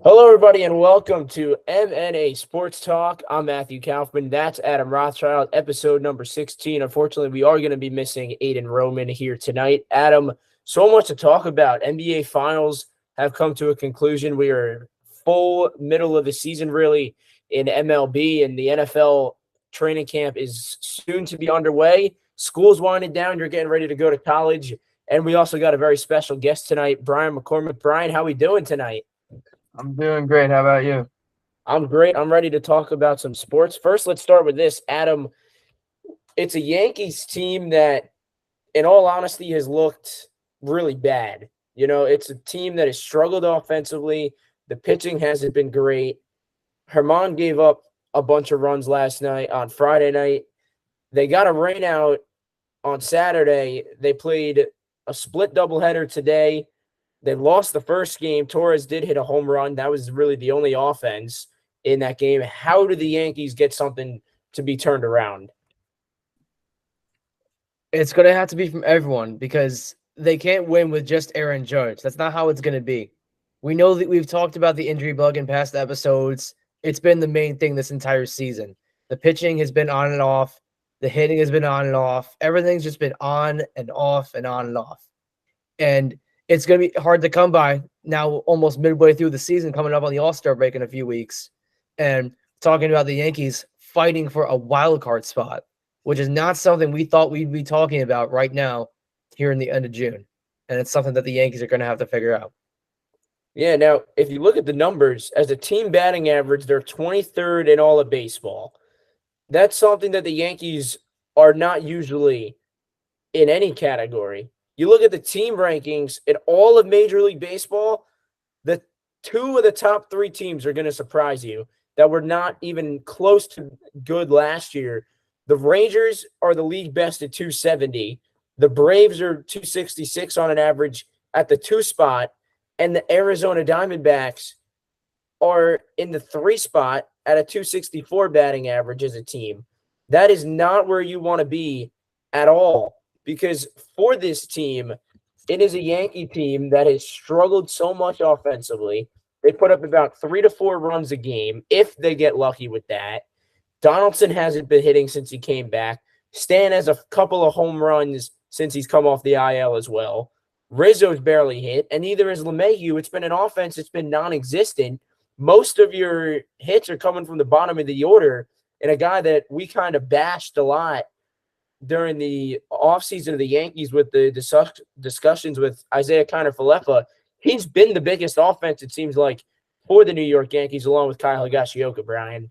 Hello, everybody, and welcome to M&A Sports Talk. I'm Matthew Kaufman. That's Adam Rothschild, episode number 16. Unfortunately, we are going to be missing Aiden Roman here tonight. Adam, so much to talk about. NBA Finals have come to a conclusion. We are full middle of the season, really, in MLB, and the NFL training camp is soon to be underway. School's winding down. You're getting ready to go to college. And we also got a very special guest tonight, Brian McCormick. Brian, how are we doing tonight? I'm doing great. How about you? I'm great. I'm ready to talk about some sports. First, let's start with this. Adam, it's a Yankees team that, in all honesty, has looked really bad. You know, it's a team that has struggled offensively. The pitching hasn't been great. Herman gave up a bunch of runs last night on Friday night. They got a rain out on Saturday. They played a split doubleheader today. They lost the first game. Torres did hit a home run. That was really the only offense in that game. How do the Yankees get something to be turned around? It's going to have to be from everyone because they can't win with just Aaron Judge. That's not how it's going to be. We know that we've talked about the injury bug in past episodes. It's been the main thing this entire season. The pitching has been on and off. The hitting has been on and off. Everything's just been on and off and on and off. And it's going to be hard to come by now, almost midway through the season, coming up on the All-Star break in a few weeks, and talking about the Yankees fighting for a wild card spot, which is not something we thought we'd be talking about right now here in the end of June. And it's something that the Yankees are going to have to figure out. Yeah, now, if you look at the numbers, as a team batting average, they're 23rd in all of baseball. That's something that the Yankees are not usually in any category. You look at the team rankings in all of Major League Baseball, the two of the top three teams are going to surprise you that were not even close to good last year. The Rangers are the league best at 270. The Braves are 266 on an average at the 2 spot. And the Arizona Diamondbacks are in the 3 spot at a 264 batting average as a team. That is not where you want to be at all. Because for this team, it is a Yankee team that has struggled so much offensively. They put up about 3 to 4 runs a game, if they get lucky with that. Donaldson hasn't been hitting since he came back. Stan has a couple of home runs since he's come off the IL as well. Rizzo's barely hit, and neither is LeMahieu. It's been an offense that's been non-existent. Most of your hits are coming from the bottom of the order, and a guy that we kind of bashed a lot during the offseason of the Yankees with the discussions with Isaiah Kiner-Falefa, he's been the biggest offense, it seems like, for the New York Yankees, along with Kyle Higashioka, Brian.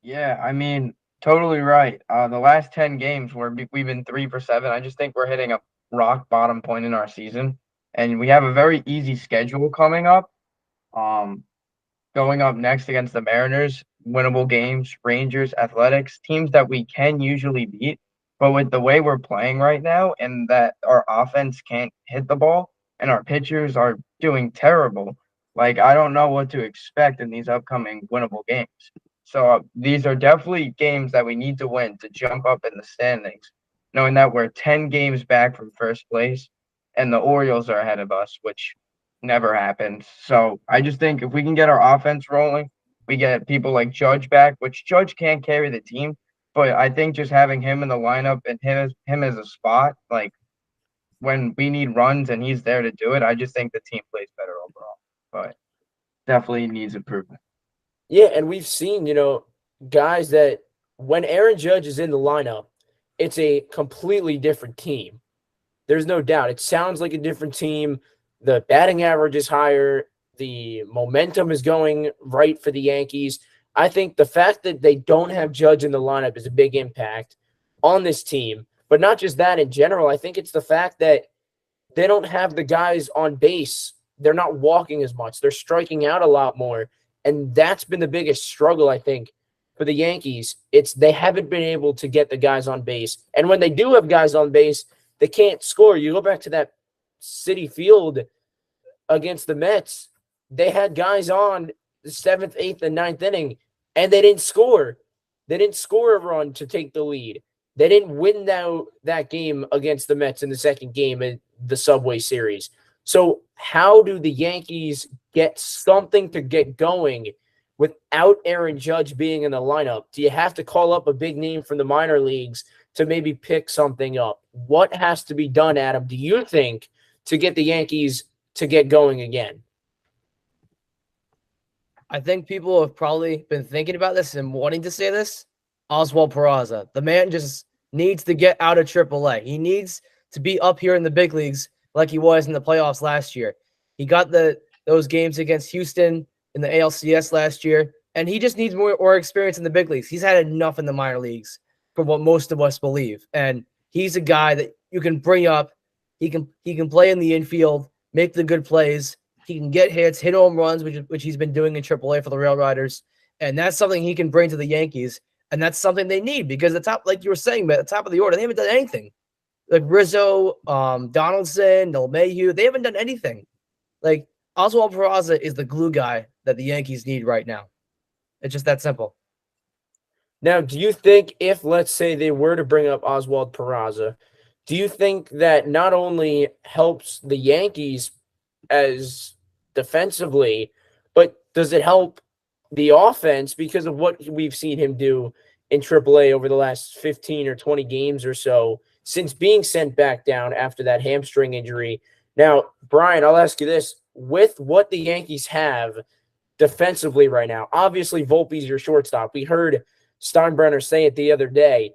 Yeah, I mean, totally right. The last 10 games we've been 3 for 7. I just think we're hitting a rock bottom point in our season, and we have a very easy schedule coming up. Going up next against the Mariners, winnable games, Rangers, Athletics, teams that we can usually beat. But with the way we're playing right now and that our offense can't hit the ball and our pitchers are doing terrible, like I don't know what to expect in these upcoming winnable games. So these are definitely games that we need to win to jump up in the standings, knowing that we're 10 games back from first place and the Orioles are ahead of us, which never happened. So I just think if we can get our offense rolling, we get people like Judge back, which Judge can't carry the team, but I think just having him in the lineup and him as a spot, like when we need runs and he's there to do it, I just think the team plays better overall. But definitely needs improvement. Yeah, and we've seen, guys that when Aaron Judge is in the lineup, it's a completely different team. There's no doubt. It sounds like a different team. The batting average is higher. The momentum is going right for the Yankees. I think the fact that they don't have Judge in the lineup is a big impact on this team. But not just that in general. I think it's the fact that they don't have the guys on base. They're not walking as much. They're striking out a lot more. And that's been the biggest struggle, I think, for the Yankees. It's they haven't been able to get the guys on base. And when they do have guys on base, they can't score. You go back to that Citi Field against the Mets, they had guys on the 7th, 8th, and 9th inning, and they didn't score. They didn't score a run to take the lead. They didn't win that game against the Mets in the second game in the Subway Series. So how do the Yankees get something to get going without Aaron Judge being in the lineup? Do you have to call up a big name from the minor leagues to maybe pick something up? What has to be done, Adam, do you think, to get the Yankees to get going again? I think people have probably been thinking about this and wanting to say this. Oswald Peraza. The man just needs to get out of AAA. He needs to be up here in the big leagues like he was in the playoffs last year. He got those games against Houston in the ALCS last year, and he just needs more experience in the big leagues. He's had enough in the minor leagues for what most of us believe. And he's a guy that you can bring up. He can play in the infield, make the good plays. He can get hits, hit home runs, which he's been doing in AAA for the Rail Riders. And that's something he can bring to the Yankees. And that's something they need because the top, like you were saying, at the top of the order, they haven't done anything. Like Rizzo, Donaldson, LeMahieu, they haven't done anything. Like Oswald Peraza is the glue guy that the Yankees need right now. It's just that simple. Now, do you think if, let's say, they were to bring up Oswald Peraza, do you think that not only helps the Yankees as defensively, but does it help the offense because of what we've seen him do in AAA over the last 15 or 20 games or so since being sent back down after that hamstring injury? Now, Brian, I'll ask you this. With what the Yankees have defensively right now, obviously Volpe's your shortstop. We heard Steinbrenner say it the other day.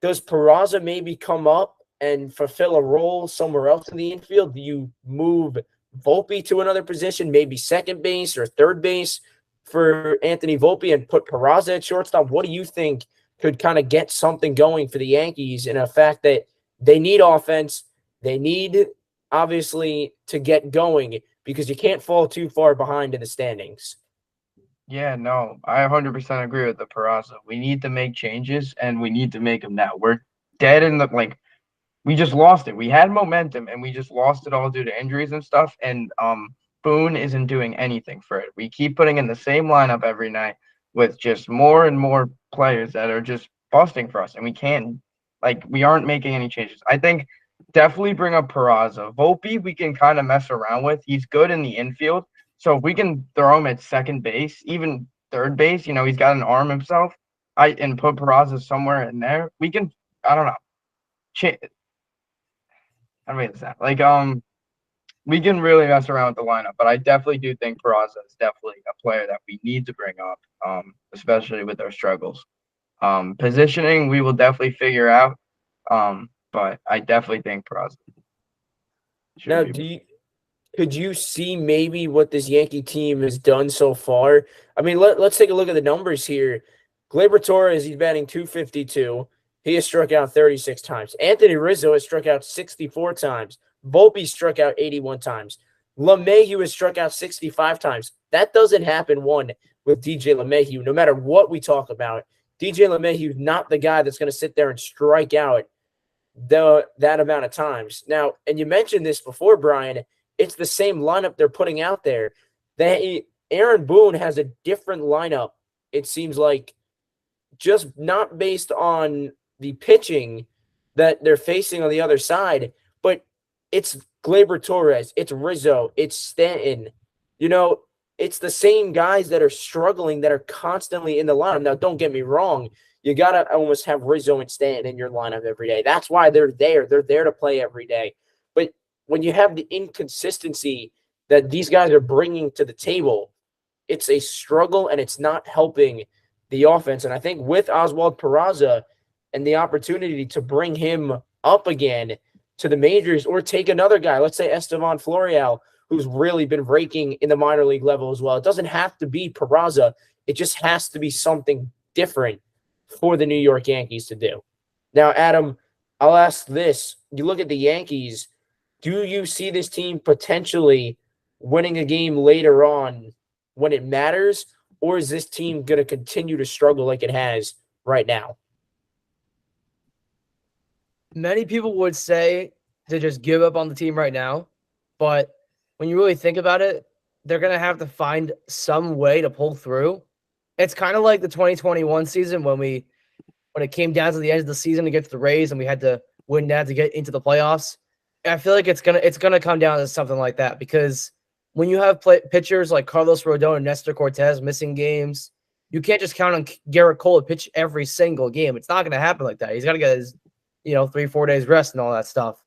Does Peraza maybe come up and fulfill a role somewhere else in the infield? Do you move Volpe to another position, maybe second base or third base for Anthony Volpe and put Peraza at shortstop? What do you think could kind of get something going for the Yankees in a fact that they need offense? They need, obviously, to get going because you can't fall too far behind in the standings. Yeah, no, I 100% agree with the Peraza. We need to make changes, and we need to make them now. We're dead in the we just lost it. We had momentum, and we just lost it all due to injuries and stuff. And Boone isn't doing anything for it. We keep putting in the same lineup every night with just more and more players that are just busting for us, and we aren't making any changes. I think definitely bring up Peraza. Volpe, we can kind of mess around with. He's good in the infield. So if we can throw him at second base, even third base, he's got an arm himself. And put Peraza somewhere in there. We can, I don't know. How do I say that? We can really mess around with the lineup, but I definitely do think Peraza is definitely a player that we need to bring up, especially with our struggles. Positioning, we will definitely figure out, but I definitely think Peraza. Now, could you see maybe what this Yankee team has done so far? I mean, let's take a look at the numbers here. Gleyber Torres, he's batting .252. He has struck out 36 times. Anthony Rizzo has struck out 64 times. Volpe struck out 81 times. LeMahieu has struck out 65 times. That doesn't happen, with DJ LeMahieu. No matter what we talk about, DJ LeMahieu is not the guy that's going to sit there and strike out that amount of times. Now, and you mentioned this before, Brian, it's the same lineup they're putting out there. Aaron Boone has a different lineup, it seems like, just not based on the pitching that they're facing on the other side, but it's Gleyber Torres, it's Rizzo, it's Stanton. It's the same guys that are struggling that are constantly in the lineup. Now, don't get me wrong. You got to almost have Rizzo and Stanton in your lineup every day. That's why they're there. They're there to play every day. But when you have the inconsistency that these guys are bringing to the table, it's a struggle and it's not helping the offense. And I think with Oswald Peraza and the opportunity to bring him up again to the majors or take another guy, let's say Estevan Florial, who's really been raking in the minor league level as well. It doesn't have to be Peraza. It just has to be something different for the New York Yankees to do. Now, Adam, I'll ask this. You look at the Yankees, do you see this team potentially winning a game later on when it matters, or is this team going to continue to struggle like it has right now? Many people would say to just give up on the team right now, but when you really think about it, they're going to have to find some way to pull through. It's kind of like the 2021 season when it came down to the end of the season against the Rays and we had to win that to get into the playoffs. I feel like it's gonna come down to something like that because when you have pitchers like Carlos Rodon and Nestor Cortez missing games, you can't just count on Garrett Cole to pitch every single game. It's not gonna happen like that. He's got to get his 3-4 days rest and all that stuff.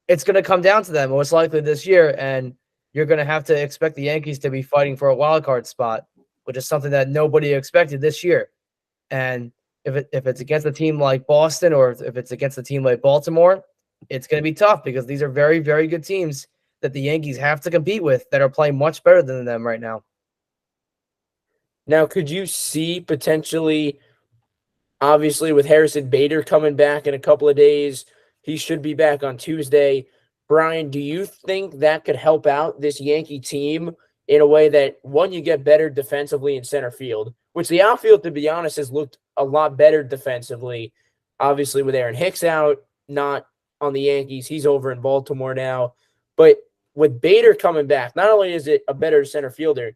It's gonna come down to that most likely this year, and you're gonna have to expect the Yankees to be fighting for a wild card spot, which is something that nobody expected this year. And if it's against a team like Boston or if it's against a team like Baltimore, it's going to be tough because these are very, very good teams that the Yankees have to compete with that are playing much better than them right now. Now, could you see potentially, obviously, with Harrison Bader coming back in a couple of days, he should be back on Tuesday. Brian, do you think that could help out this Yankee team in a way that, one, you get better defensively in center field, which the outfield, to be honest, has looked a lot better defensively, obviously with Aaron Hicks out, not on the Yankees. He's over in Baltimore now. But with Bader coming back, not only is it a better center fielder,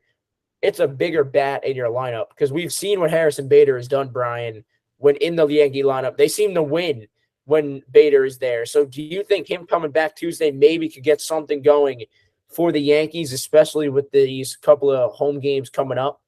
it's a bigger bat in your lineup because we've seen what Harrison Bader has done, Brian, when in the Yankee lineup. They seem to win when Bader is there. So do you think him coming back Tuesday maybe could get something going for the Yankees, especially with these couple of home games coming up?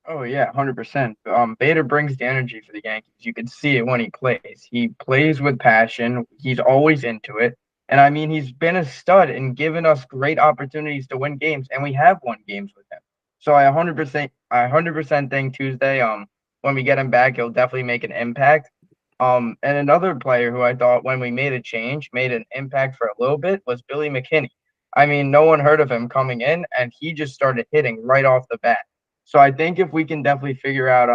Oh yeah, 100%. Bader brings the energy for the Yankees. You can see it when he plays. He plays with passion. He's always into it. And I mean, he's been a stud and given us great opportunities to win games, and we have won games with him. So I 100% think Tuesday, when we get him back, he'll definitely make an impact. And another player who I thought when we made a change, made an impact for a little bit was Billy McKinney. I mean, no one heard of him coming in, and he just started hitting right off the bat. So I think if we can definitely figure out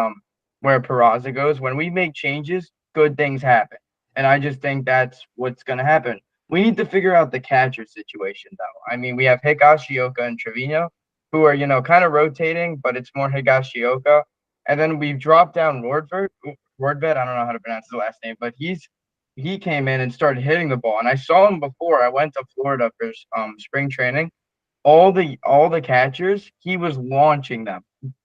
where Peraza goes, when we make changes, good things happen. And I just think that's what's going to happen. We need to figure out the catcher situation, though. I mean, we have Higashioka and Trevino, who are, kind of rotating, but it's more Higashioka. And then we've dropped down Wardvet. I don't know how to pronounce his last name, but he came in and started hitting the ball. And I saw him before. I went to Florida for spring training. All the catchers, he was launching them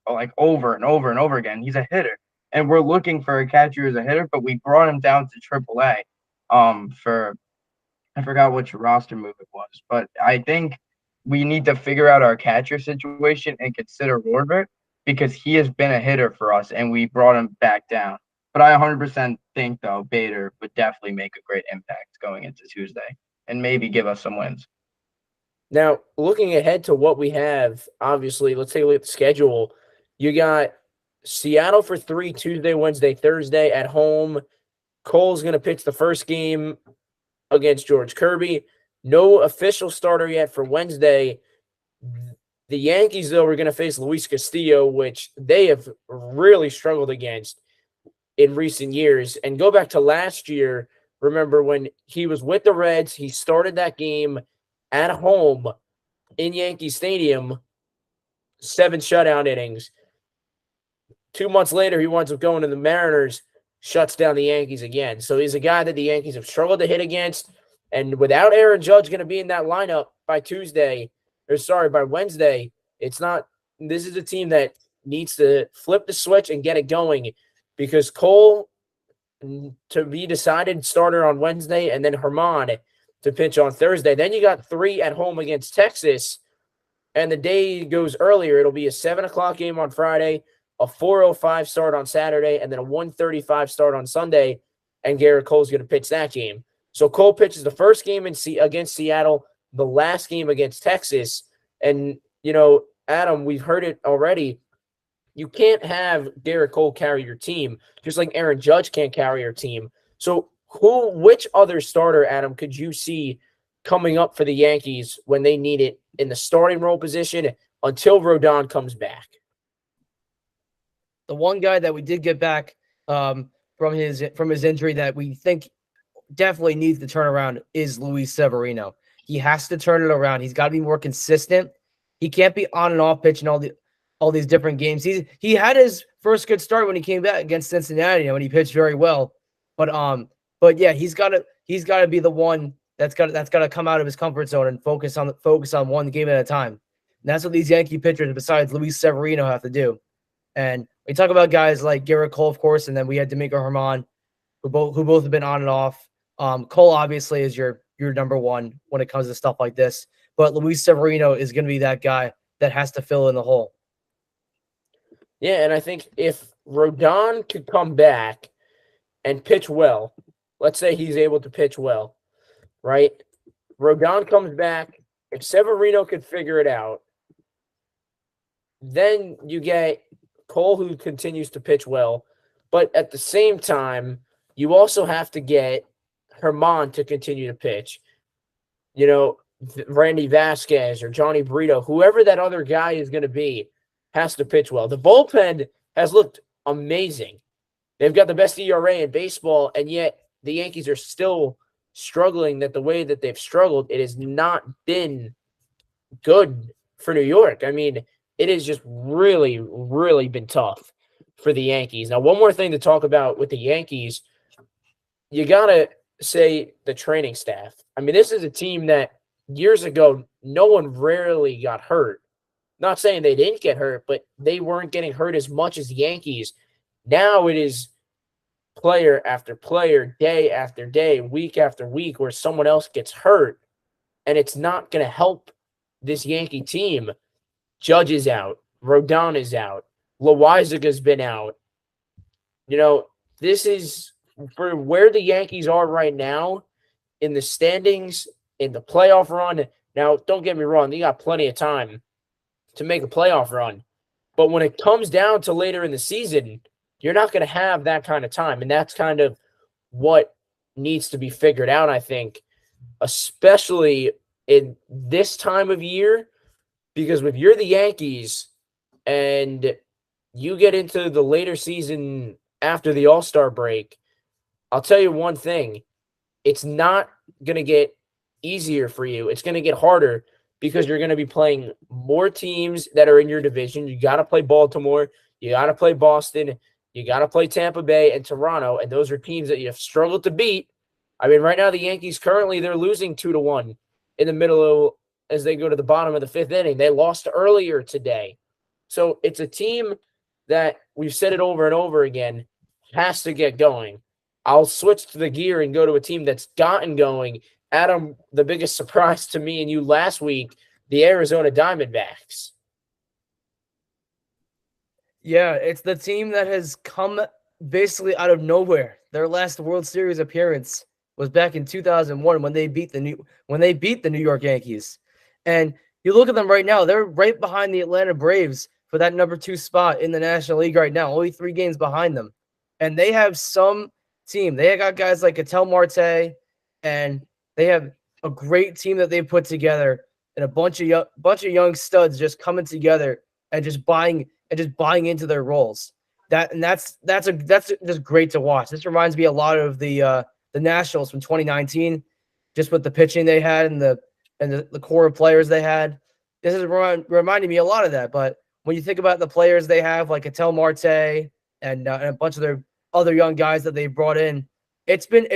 like over and over and over again. He's a hitter, and we're looking for a catcher as a hitter, but we brought him down to AAA. For I forgot which roster move it was, but I think we need to figure out our catcher situation and consider Warbert because he has been a hitter for us, and we brought him back down. But I 100% think though Bader would definitely make a great impact going into Tuesday and maybe give us some wins. Now, looking ahead to what we have, obviously, let's take a look at the schedule. You got Seattle for 3, Tuesday, Wednesday, Thursday at home. Cole's going to pitch the first game against George Kirby. No official starter yet for Wednesday. The Yankees, though, are going to face Luis Castillo, which they have really struggled against in recent years. And go back to last year, remember when he was with the Reds, he started that game at home in Yankee Stadium, 7 shutout innings. 2 months later, he winds up going to the Mariners, shuts down the Yankees again. So he's a guy that the Yankees have struggled to hit against. And without Aaron Judge going to be in that lineup by Wednesday, this is a team that needs to flip the switch and get it going because Cole to be decided starter on Wednesday and then Herman to pitch on Thursday. Then you got 3 at home against Texas, and the day goes earlier. It'll be a 7 o'clock game on Friday, a 4:05 start on Saturday, and then a 1:35 start on Sunday, and Garrett Cole's going to pitch that game. So Cole pitches the first game against Seattle, the last game against Texas, and, Adam, we've heard it already. You can't have Garrett Cole carry your team, just like Aaron Judge can't carry your team. So which other starter, Adam, could you see coming up for the Yankees when they need it in the starting role position until Rodon comes back? The one guy that we did get back from his injury that we think definitely needs to turn around is Luis Severino. He has to turn it around. He's got to be more consistent. He can't be on and off pitching all these different games. He had his first good start when he came back against Cincinnati, when he pitched very well. But yeah, he's got to be the one that's got to come out of his comfort zone and focus on one game at a time. And that's what these Yankee pitchers, besides Luis Severino, have to do. And we talk about guys like Garrett Cole, of course, and then we had Domingo Germán, who both have been on and off. Cole obviously is your number one when it comes to stuff like this, but Luis Severino is going to be that guy that has to fill in the hole. Yeah, and I think if Rodon could come back and pitch well, let's say he's able to pitch well, right? Rodon comes back. If Severino could figure it out, then you get Cole, who continues to pitch well. But at the same time, you also have to get Herman to continue to pitch. You know, Randy Vasquez or Johnny Brito, whoever that other guy is going to be, has to pitch well. The bullpen has looked amazing. They've got the best ERA in baseball, and yet the Yankees are still struggling. That the way that they've struggled, it has not been good for New York. I mean, it has just really, really been tough for the Yankees. Now, one more thing to talk about with the Yankees, you got to say the training staff. I mean, this is a team that years ago, no one rarely got hurt. Not saying they didn't get hurt, but they weren't getting hurt as much as the Yankees. Now it is player after player, day after day, week after week, where someone else gets hurt, and it's not going to help this Yankee team. Judge is out. Rodon is out. Loizaga's been out. You know, this is for where the Yankees are right now in the standings, in the playoff run. Now, don't get me wrong. They got plenty of time to make a playoff run. But when it comes down to later in the season, you're not going to have that kind of time. And that's kind of what needs to be figured out, I think, especially in this time of year. Because if you're the Yankees and you get into the later season after the All-Star break, I'll tell you one thing. It's not going to get easier for you. It's going to get harder because you're going to be playing more teams that are in your division. You got to play Baltimore. You got to play Boston. You got to play Tampa Bay and Toronto, and those are teams that you have struggled to beat. I mean, right now the Yankees currently, they're losing 2-1 in the middle of, as they go to the bottom of the fifth inning. They lost earlier today. So it's a team that, we've said it over and over again, has to get going. I'll switch to the gear and go to a team that's gotten going. Adam, the biggest surprise to me and you last week, the Arizona Diamondbacks. Yeah, it's the team that has come basically out of nowhere. Their last World Series appearance was back in 2001 when they beat the New York Yankees. And you look at them right now, they're right behind the Atlanta Braves for that number 2 spot in the National League right now, only 3 games behind them. And they have some team. They got guys like Ketel Marte, and they have a great team that they put together, and a bunch of young studs just coming together and just buying into their roles. That's just great to watch. This reminds me a lot of the Nationals from 2019, just with the pitching they had and the core of players they had. This is reminding me a lot of that. But when you think about the players they have, like Ketel Marte and a bunch of their other young guys that they brought in, it's been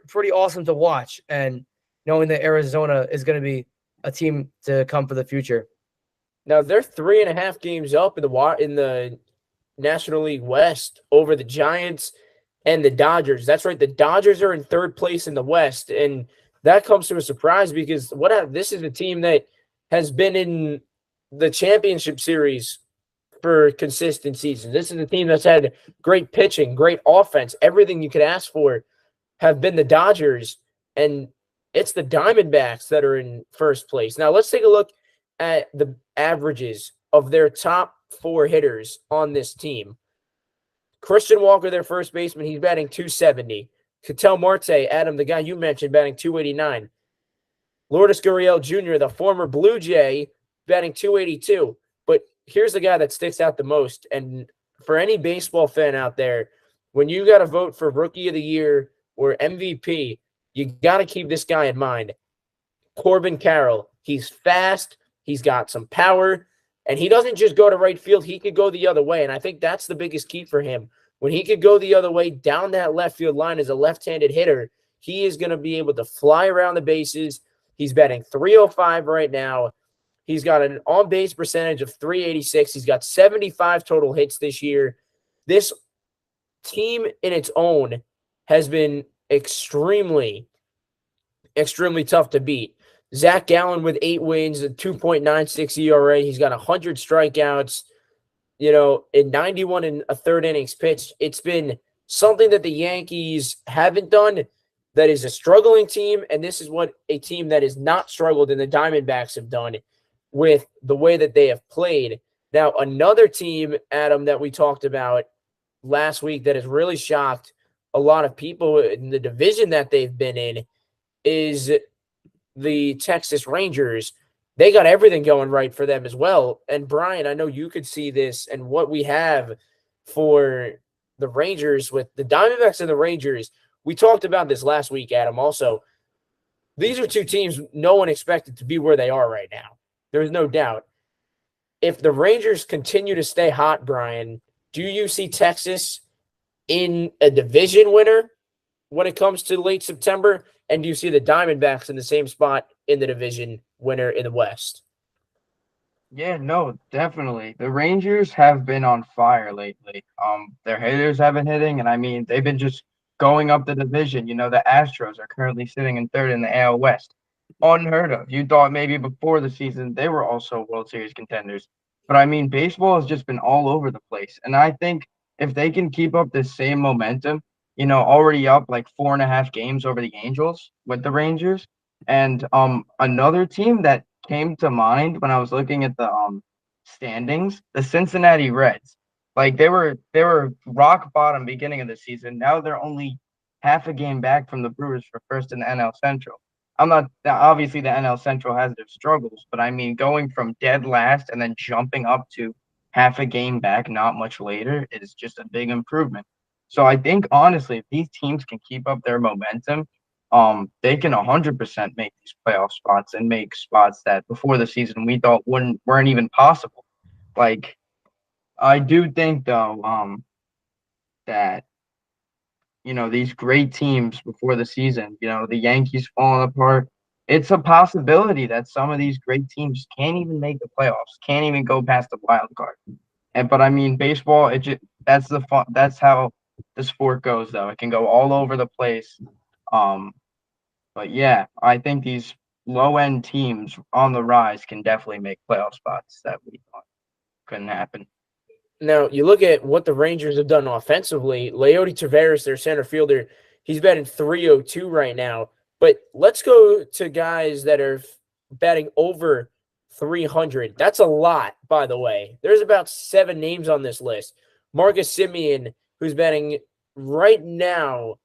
pretty awesome to watch. And knowing that Arizona is going to be a team to come for the future. Now they're 3.5 games up in the National League West over the Giants and the Dodgers. That's right. The Dodgers are in 3rd place in the West, and that comes to a surprise because this is a team that has been in the championship series for consistent seasons. This is a team that's had great pitching, great offense, everything you could ask for have been the Dodgers, and it's the Diamondbacks that are in 1st place. Now let's take a look at the averages of their top 4 hitters on this team. Christian Walker, their first baseman, he's batting .270. Ketel Marte, Adam, the guy you mentioned, batting .289. Lourdes Gurriel Jr., the former Blue Jay, batting .282. But here's the guy that sticks out the most. And for any baseball fan out there, when you got to vote for Rookie of the Year or MVP, you got to keep this guy in mind. Corbin Carroll. He's fast. He's got some power. And he doesn't just go to right field. He could go the other way. And I think that's the biggest key for him. When he could go the other way down that left field line as a left-handed hitter, he is going to be able to fly around the bases. He's batting .305 right now. He's got an on-base percentage of .386. He's got 75 total hits this year. This team in its own has been extremely, extremely tough to beat. Zach Gallen with 8 wins, a 2.96 ERA. He's got 100 strikeouts, in 91 and a third innings pitched. It's been something that the Yankees haven't done that is a struggling team, and this is what a team that has not struggled in the Diamondbacks have done with the way that they have played. Now, another team, Adam, that we talked about last week that has really shocked a lot of people in the division that they've been in is the Texas Rangers. They got everything going right for them as well. And Brian, I know you could see this and what we have for the Rangers with the Diamondbacks and the Rangers. We talked about this last week, Adam. Also, these are two teams no one expected to be where they are right now. There's no doubt. If the Rangers continue to stay hot, Brian, do you see Texas in a division winner when it comes to late September? And do you see the Diamondbacks in the same spot in the division winner in the West? Yeah, no, definitely. The Rangers have been on fire lately. Their hitters have been hitting, and I mean, they've been just going up the division. You know, the Astros are currently sitting in third in the AL West. Unheard of. You thought maybe before the season they were also World Series contenders. But I mean, baseball has just been all over the place. And I think if they can keep up this same momentum, already up like 4.5 games over the Angels with the Rangers. And another team that came to mind when I was looking at the standings, the Cincinnati Reds. Like they were rock bottom beginning of the season. Now they're only half a game back from the Brewers for first in the NL Central. I'm not obviously the NL Central has their struggles, but I mean going from dead last and then jumping up to half a game back not much later is just a big improvement. So I think honestly, if these teams can keep up their momentum, they can 100% make these playoff spots and make spots that before the season we thought weren't even possible. Like I do think though, that these great teams before the season, the Yankees falling apart. It's a possibility that some of these great teams can't even make the playoffs, can't even go past the wild card. But I mean, baseball, that's the fun. That's how the sport goes, though. It can go all over the place. Um, but yeah, I think these low end teams on the rise can definitely make playoff spots that we thought couldn't happen. Now, you look at what the Rangers have done offensively. Leody Taveras, their center fielder, he's batting 302 right now. But let's go to guys that are batting over 300. That's a lot, by the way. There's about 7 names on this list. Marcus Semien, who's batting right now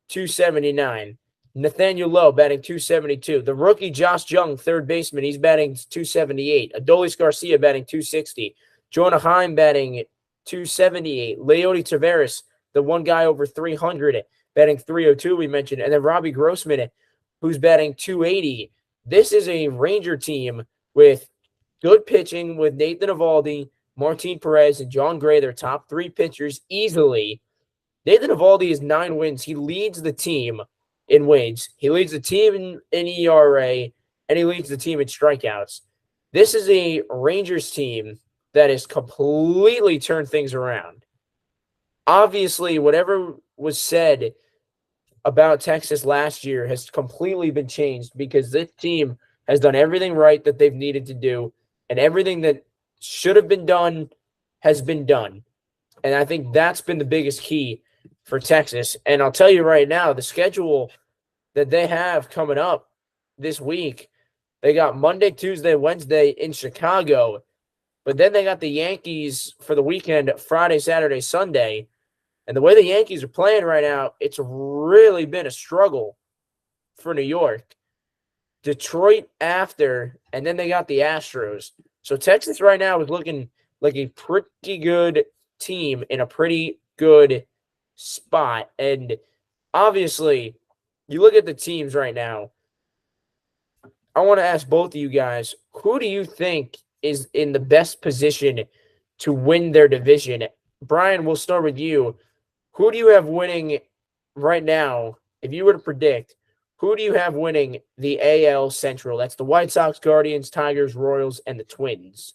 279. Nathaniel Lowe batting 272. The rookie Josh Jung, third baseman, he's batting 278. Adolis Garcia batting 260. Jonah Heim batting 278. Leody Taveras, the one guy over 300, batting 302 we mentioned. And then Robbie Grossman, who's batting 280. This is a Ranger team with good pitching with Nathan Eovaldi, Martin Perez, and John Gray, their top 3 pitchers easily. Nathan Eovaldi has 9 wins. He leads the team in wins. He leads the team in ERA, and he leads the team in strikeouts. This is a Rangers team that has completely turned things around. Obviously, whatever was said about Texas last year has completely been changed because this team has done everything right that they've needed to do, and everything that should have been done has been done. And I think that's been the biggest key for Texas. And I'll tell you right now, the schedule that they have coming up this week, they got Monday, Tuesday, Wednesday in Chicago. But then they got the Yankees for the weekend, Friday, Saturday, Sunday. And the way the Yankees are playing right now, it's really been a struggle for New York. Detroit after, and then they got the Astros. So Texas right now is looking like a pretty good team in a pretty good spot. And obviously, you look at the teams right now. I want to ask both of you guys, who do you think is in the best position to win their division? Brian, we'll start with you. Who do you have winning right now? If you were to predict, who do you have winning the AL Central? That's the White Sox, Guardians, Tigers, Royals, and the Twins.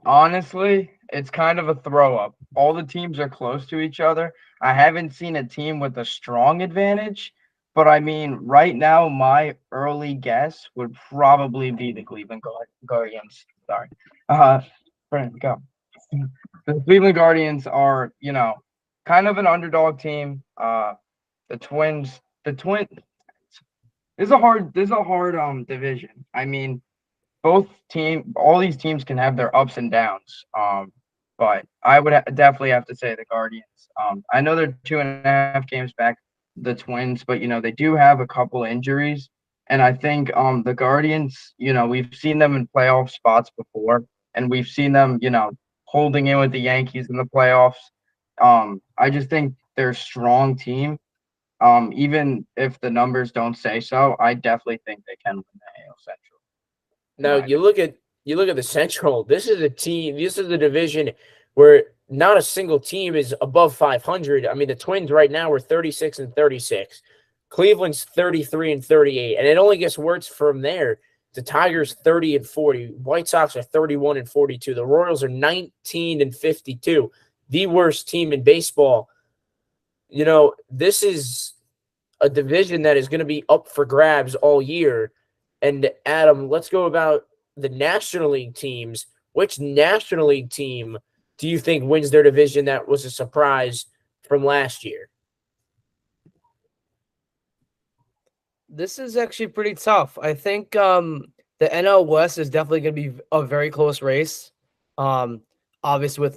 Honestly, it's kind of a throw up. All the teams are close to each other. I haven't seen a team with a strong advantage, but I mean, right now, my early guess would probably be the Cleveland Guardians. Sorry. Brandon, go. The Cleveland Guardians are, kind of an underdog team. The Twins, the Twin. This is a hard division. I mean, all these teams can have their ups and downs. But I would definitely have to say the Guardians. I know they're 2.5 games back, the Twins, but they do have a couple injuries, and I think the Guardians, we've seen them in playoff spots before, and we've seen them, holding in with the Yankees in the playoffs. I just think they're a strong team. Even if the numbers don't say so, I definitely think they can win the AL Central. Now you look at the Central. This is a team. This is a division where not a single team is above 500. I mean, the Twins right now are 36 and 36. Cleveland's 33 and 38, and it only gets worse from there. The Tigers 30 and 40. White Sox are 31 and 42. The Royals are 19 and 52. The worst team in baseball. This is a division that is going to be up for grabs all year. And Adam, let's go about the National League teams. Which National League team do you think wins their division that was a surprise from last year? This is actually pretty tough. I think the NL West is definitely going to be a very close race. Obviously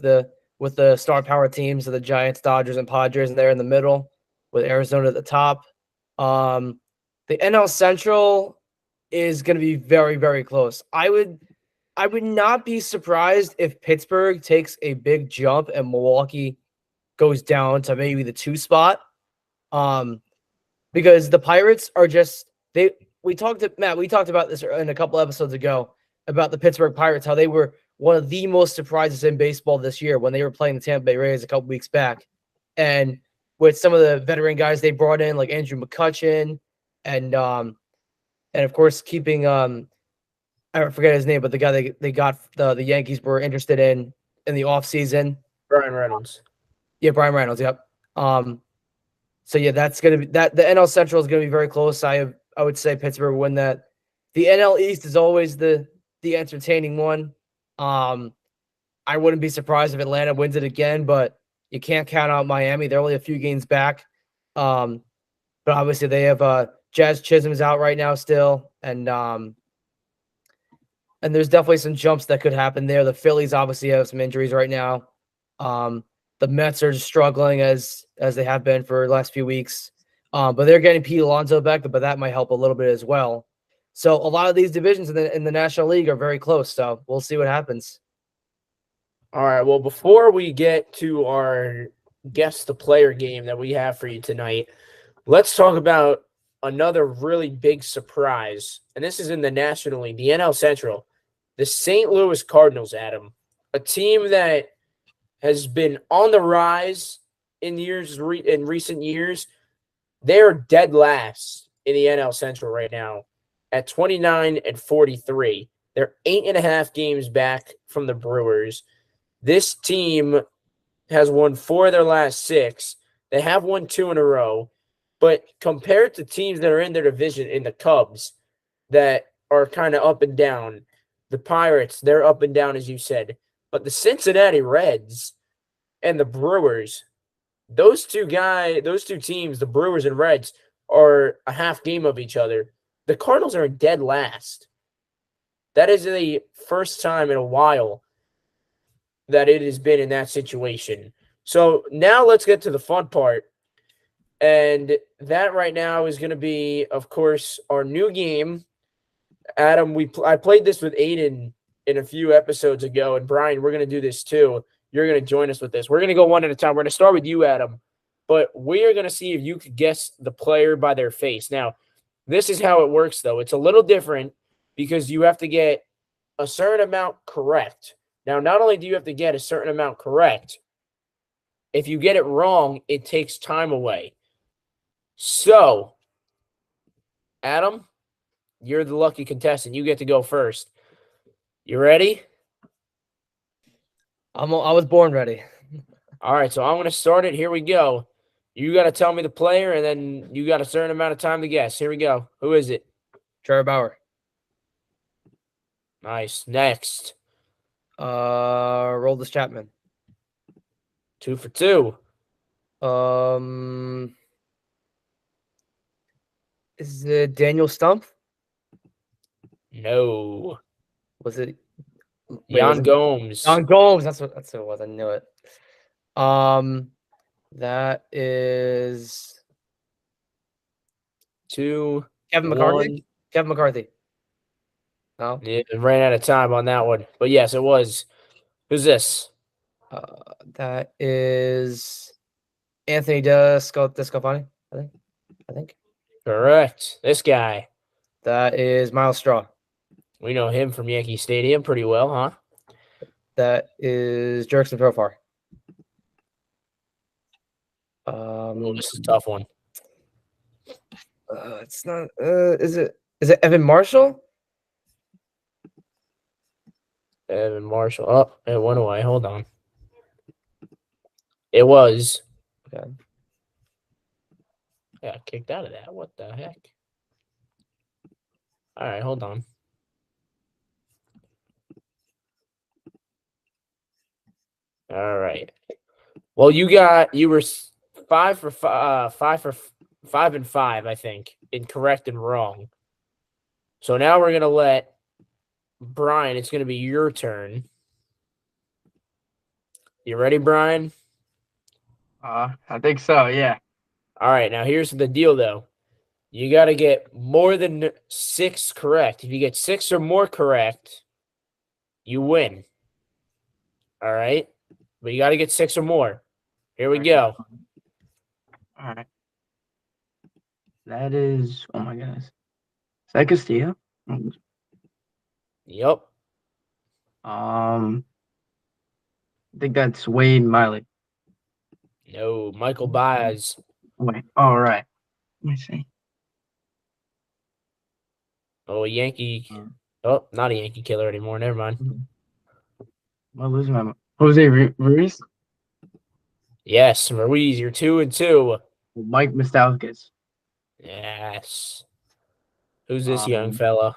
with the star power teams of the Giants, Dodgers, and Padres, and there in the middle with Arizona at the top. The NL Central is going to be very, very close. I would not be surprised if Pittsburgh takes a big jump and Milwaukee goes down to maybe the 2 spot. Because the Pirates are just we talked about this in a couple episodes ago about the Pittsburgh Pirates, how they were one of the most surprises in baseball this year when they were playing the Tampa Bay Rays a couple weeks back. And with some of the veteran guys they brought in, like Andrew McCutchen, and of course keeping I forget his name, but the guy they got the Yankees were interested in the offseason. Brian Reynolds. Yeah, Brian Reynolds, yep. So yeah, that's gonna be that. The NL Central is gonna be very close. I would say Pittsburgh win that. The NL East is always the entertaining one. I wouldn't be surprised if Atlanta wins it again, but you can't count out Miami. They're only a few games back. But obviously they have Jazz Chisholm's out right now still, and there's definitely some jumps that could happen there. The Phillies obviously have some injuries right now. The Mets are just struggling as they have been for the last few weeks. But they're getting Pete Alonso back, but that might help a little bit as well. So a lot of these divisions in the National League are very close. So we'll see what happens. All right. Well, before we get to our guess the player game that we have for you tonight, let's talk about another really big surprise. And this is in the National League, the NL Central. The St. Louis Cardinals, Adam, a team that has been on the rise in recent years. They're dead last in the NL Central right now at 29 and 43. They're 8.5 games back from the Brewers. This team has won 4 of their last 6. They have won 2 in a row. But compared to teams that are in their division, in the Cubs, that are kind of up and down, the Pirates, they're up and down, as you said. But the Cincinnati Reds and the Brewers, those two teams, the Brewers and Reds, are a half game of each other. The Cardinals are dead last. That is the first time in a while that it has been in that situation. So now let's get to the fun part. And that right now is going to be, of course, our new game. Adam, I played this with Aiden in a few episodes ago, and Brian, we're going to do this too. You're going to join us with this. We're going to go one at a time. We're going to start with you, Adam, but we are going to see if you could guess the player by their face. Now, this is how it works, though. It's a little different because you have to get a certain amount correct. Now, not only do you have to get a certain amount correct, if you get it wrong, it takes time away. So, Adam, you're the lucky contestant. You get to go first. You ready? I was born ready. All right, so I'm going to start it. Here we go. You got to tell me the player, and then you got a certain amount of time to guess. Here we go. Who is it? Trevor Bauer. Nice. Next. Roldis Chapman. 2 for 2. Is it Daniel Stump? No. Was it Jan Gomes. Jan Gomes? That's what it was. I knew it. That is 2. Kevin McCarthy. 1. Kevin McCarthy. No. Yeah, ran out of time on that one. But yes, it was. Who's this? That is Anthony Descalfani. I think. Correct. This guy. That is Miles Straw. We know him from Yankee Stadium pretty well, huh? That is Jurickson Profar. This is a tough one. It's not. Is it Evan Marshall? Evan Marshall. Oh, it went away. Hold on. It was. Okay. Yeah, kicked out of that. What the heck? All right, hold on. All right. Well, you were 5 for 5, 5 and 5, I think, in correct and wrong. So now we're gonna let Brian. It's gonna be your turn. You ready, Brian? I think so. Yeah. All right. Now here's the deal, though. You got to get more than 6 correct. If you get 6 or more correct, you win. All right. But you got to get 6 or more. Here we go. All right. That is. Oh my goodness. Is that Castillo? Yep. I think that's Wade Miley. No, Michael Baez. Wait. All right. Let me see. Oh, a Yankee. Oh, not a Yankee killer anymore. Never mind. I'm losing my Jose Ruiz. Yes, Ruiz, you're 2 and 2. Mike Moustakas. Yes. Who's this young fella?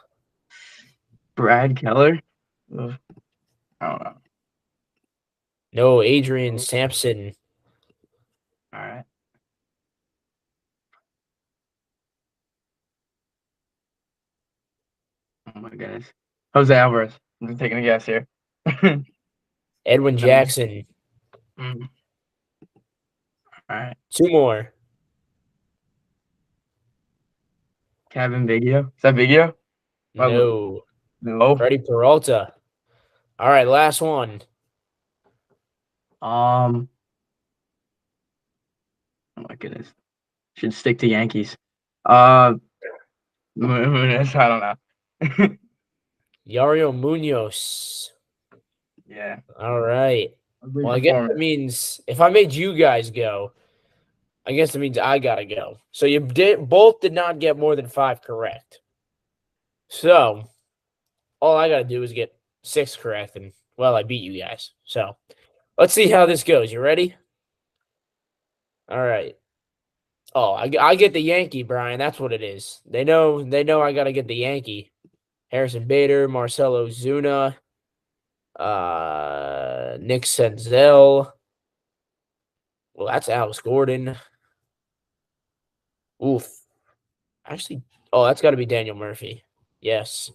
Brad Keller. Ugh. I don't know. No, Adrian Sampson. All right. Oh my goodness. Jose Alvarez. I'm just taking a guess here. Edwin Jackson. All right. 2 more. Kevin Biggio. Is that Biggio? No. No. Freddie Peralta. All right, last one. Oh my goodness. Should stick to Yankees. Munoz, I don't know. Yario Munoz. Yeah. All right. Well, I guess that means if I made you guys go, I guess it means I gotta go. So you both did not get more than 5 correct. So all I gotta do is get 6 correct, and well, I beat you guys. So let's see how this goes. You ready? All right. Oh, I get the Yankee, Brian. That's what it is. They know I gotta get the Yankee. Harrison Bader, Marcelo Zuna, Nick Senzel. Well, that's Alex Gordon. Oof. Actually, oh, that's got to be Daniel Murphy. Yes.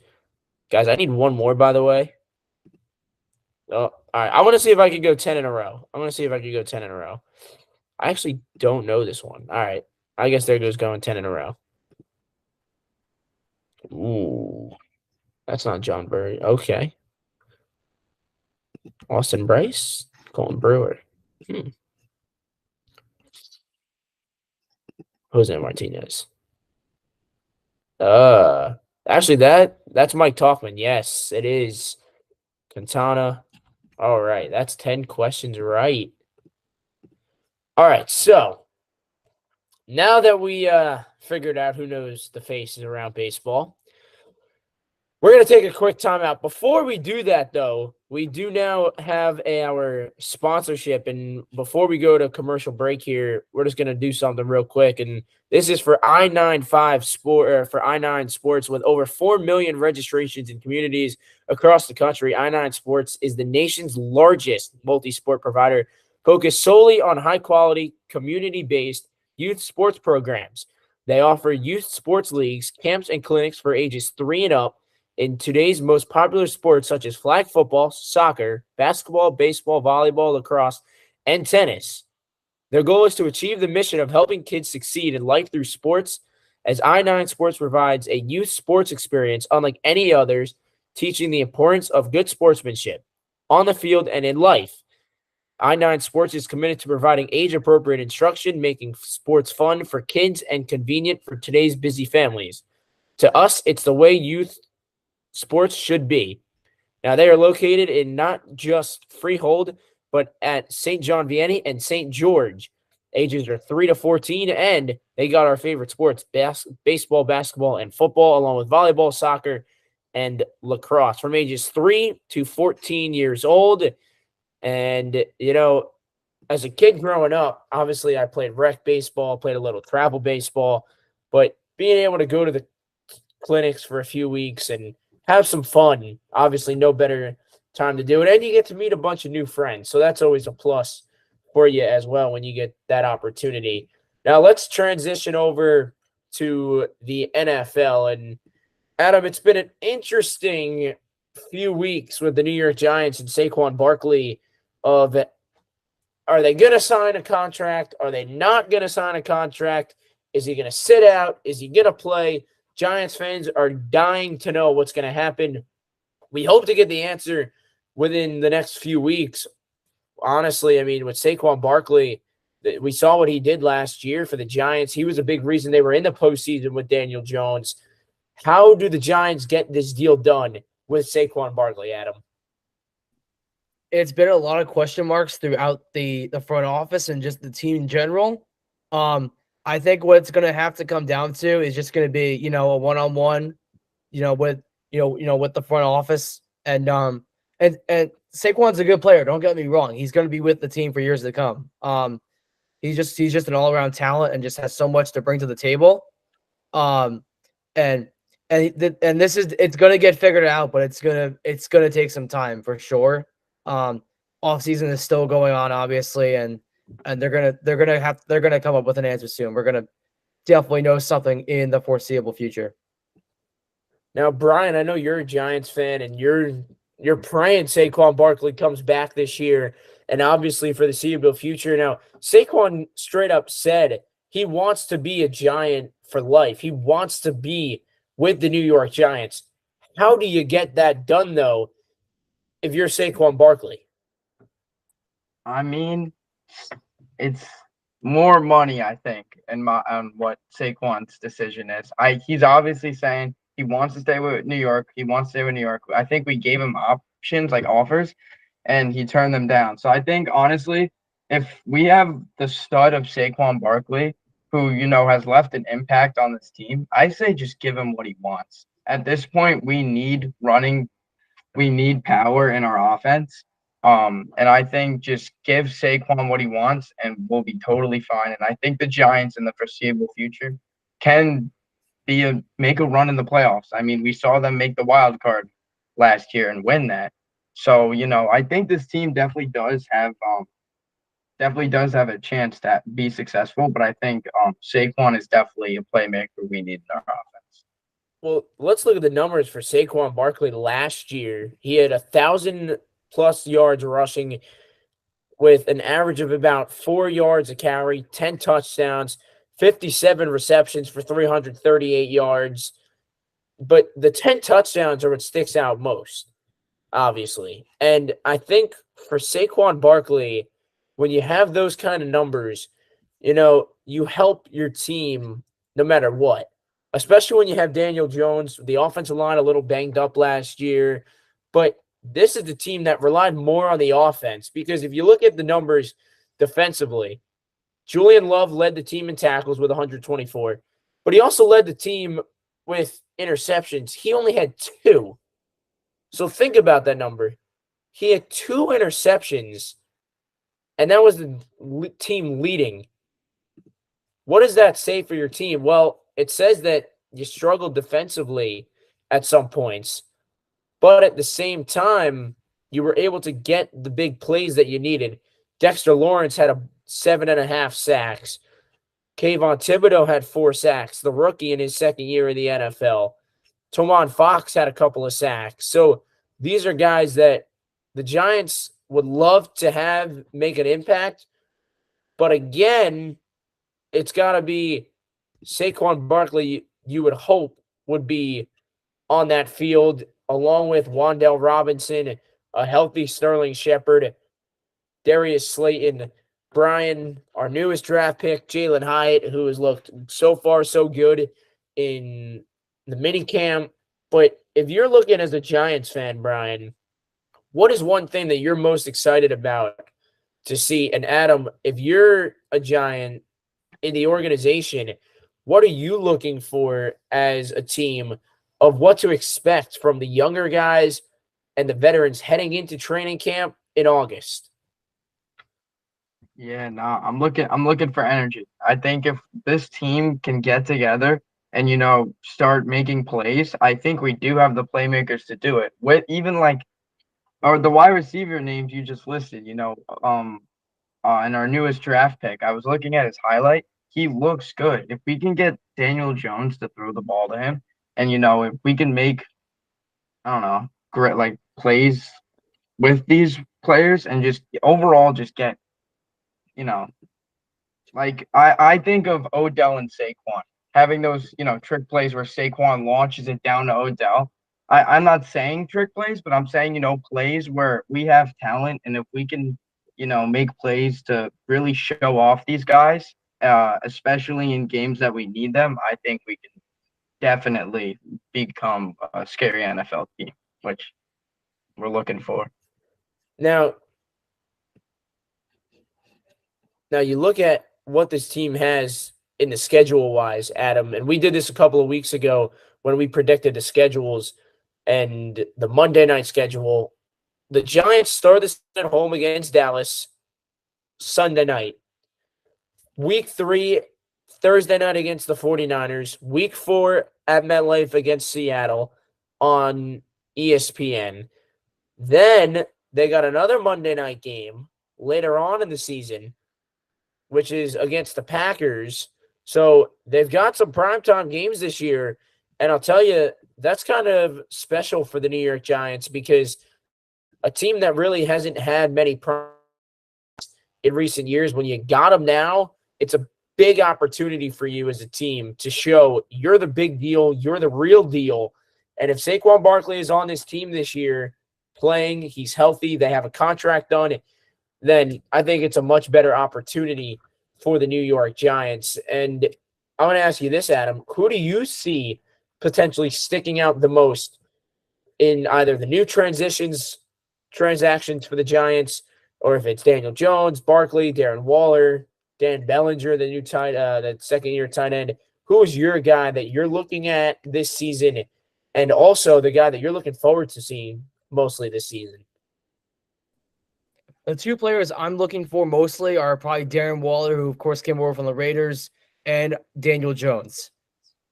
Guys, I need one more, by the way. Oh, all right. I want to see if I can go 10 in a row. I want to see if I can go 10 in a row. I actually don't know this one. All right. I guess there goes going 10 in a row. Ooh. That's not John Burry. Okay. Austin Bryce. Colin Brewer. Jose Martinez. Actually, that's Mike Tauchman. Yes, it is. Quintana. All right, that's 10 questions right. All right, so now that we figured out who knows the faces around baseball, we're going to take a quick timeout. Before we do that, though, we do now have our sponsorship, and before we go to commercial break here, we're just gonna do something real quick, and this is for I9 Sports with over 4 million registrations in communities across the country. I9 Sports is the nation's largest multi-sport provider focused solely on high-quality, community-based youth sports programs. They offer youth sports leagues, camps, and clinics for ages 3 and up in today's most popular sports such as flag football, soccer, basketball, baseball, volleyball, lacrosse, and tennis. Their goal is to achieve the mission of helping kids succeed in life through sports, as I9 Sports provides a youth sports experience unlike any others, teaching the importance of good sportsmanship on the field and in life. I9 Sports is committed to providing age-appropriate instruction, making sports fun for kids and convenient for today's busy families. To us, it's the way youth sports should be. Now, they are located in not just Freehold, but at St. John Vianney and St. George. Ages are 3 to 14, and they got our favorite sports, baseball, basketball, and football, along with volleyball, soccer, and lacrosse from ages 3 to 14 years old. And, as a kid growing up, obviously I played rec baseball, played a little travel baseball, but being able to go to the clinics for a few weeks and have some fun, obviously no better time to do it. And you get to meet a bunch of new friends. So that's always a plus for you as well when you get that opportunity. Now let's transition over to the NFL. And Adam, it's been an interesting few weeks with the New York Giants and Saquon Barkley of, are they going to sign a contract? Are they not going to sign a contract? Is he going to sit out? Is he going to play? Giants fans are dying to know what's going to happen. We hope to get the answer within the next few weeks. Honestly, I mean, with Saquon Barkley, we saw what he did last year for the Giants. He was a big reason they were in the postseason with Daniel Jones. How do the Giants get this deal done with Saquon Barkley, Adam? It's been a lot of question marks throughout the front office and just the team in general. I think what it's going to have to come down to is just going to be, a one-on-one, with the front office and Saquon's a good player. Don't get me wrong. He's going to be with the team for years to come. He's just an all-around talent and just has so much to bring to the table. And it's going to get figured out, but it's going to take some time for sure. Off season is still going on, obviously, and they're gonna come up with an answer soon. We're gonna definitely know something in the foreseeable future. Now, Brian, I know you're a Giants fan, and you're praying Saquon Barkley comes back this year, and obviously for the foreseeable future. Now, Saquon straight up said he wants to be a Giant for life. He wants to be with the New York Giants. How do you get that done, though, if you're Saquon Barkley? I mean, it's more money, I think, on what Saquon's decision is. He's obviously saying he wants to stay with New York. He wants to stay with New York. I think we gave him options, like offers, and he turned them down. So I think, honestly, if we have the stud of Saquon Barkley, who, has left an impact on this team, I say just give him what he wants. At this point, we need running. We need power in our offense. And I think just give Saquon what he wants and we'll be totally fine. And I think the Giants in the foreseeable future can make a run in the playoffs. I mean, we saw them make the wild card last year and win that. So, I think this team definitely does have a chance to be successful, but I think Saquon is definitely a playmaker we need in our offense. Well, let's look at the numbers for Saquon Barkley last year. He had 1,000+ yards rushing with an average of about 4 yards a carry, 10 touchdowns, 57 receptions for 338 yards. But the 10 touchdowns are what sticks out most, obviously. And I think for Saquon Barkley, when you have those kind of numbers, you help your team no matter what. Especially when you have Daniel Jones, the offensive line a little banged up last year. But this is the team that relied more on the offense because if you look at the numbers defensively, Julian Love led the team in tackles with 124, but he also led the team with interceptions. He only had 2. So think about that number. He had 2 interceptions, and that was the team leading. What does that say for your team? Well, it says that you struggled defensively at some points, but at the same time, you were able to get the big plays that you needed. Dexter Lawrence had 7.5 sacks. Kayvon Thibodeau had 4 sacks, the rookie in his second year in the NFL. Tomon Fox had a couple of sacks. So these are guys that the Giants would love to have make an impact. But again, it's got to be Saquon Barkley, you would hope, would be on that field, along with Wan'Dale Robinson, a healthy Sterling Shepard, Darius Slayton, Brian, our newest draft pick, Jalen Hyatt, who has looked so far so good in the minicamp. But if you're looking as a Giants fan, Brian, what is one thing that you're most excited about to see? And Adam, if you're a Giant in the organization, what are you looking for as a team of what to expect from the younger guys and the veterans heading into training camp in August? Yeah, no, I'm looking for energy. I think if this team can get together and start making plays, I think we do have the playmakers to do it. With even like or the wide receiver names you just listed, and our newest draft pick, I was looking at his highlight. He looks good. If we can get Daniel Jones to throw the ball to him, and if we can make, I don't know, great like plays with these players and just overall just get, you know, like I think of Odell and Saquon having those, trick plays where Saquon launches it down to Odell. I'm not saying trick plays, but I'm saying, plays where we have talent, and if we can, make plays to really show off these guys, especially in games that we need them, I think we can definitely become a scary NFL team, which we're looking for. Now, you look at what this team has in the schedule wise, Adam, and we did this a couple of weeks ago when we predicted the schedules and the Monday night schedule. The Giants start this at home against Dallas Sunday night. Week 3, Thursday night against the 49ers. Week 4 at MetLife against Seattle on ESPN. Then they got another Monday night game later on in the season, which is against the Packers. So they've got some primetime games this year. And I'll tell you, that's kind of special for the New York Giants because a team that really hasn't had many in recent years, when you got them now, it's a big opportunity for you as a team to show you're the big deal, you're the real deal. And if Saquon Barkley is on this team this year playing, he's healthy, they have a contract done, then I think it's a much better opportunity for the New York Giants. And I want to ask you this, Adam. Who do you see potentially sticking out the most in either the new transactions for the Giants, or if it's Daniel Jones, Barkley, Darren Waller, Dan Bellinger, the new that second-year tight end? Who is your guy that you're looking at this season, and also the guy that you're looking forward to seeing mostly this season? The two players I'm looking for mostly are probably Darren Waller, who of course came over from the Raiders, and Daniel Jones.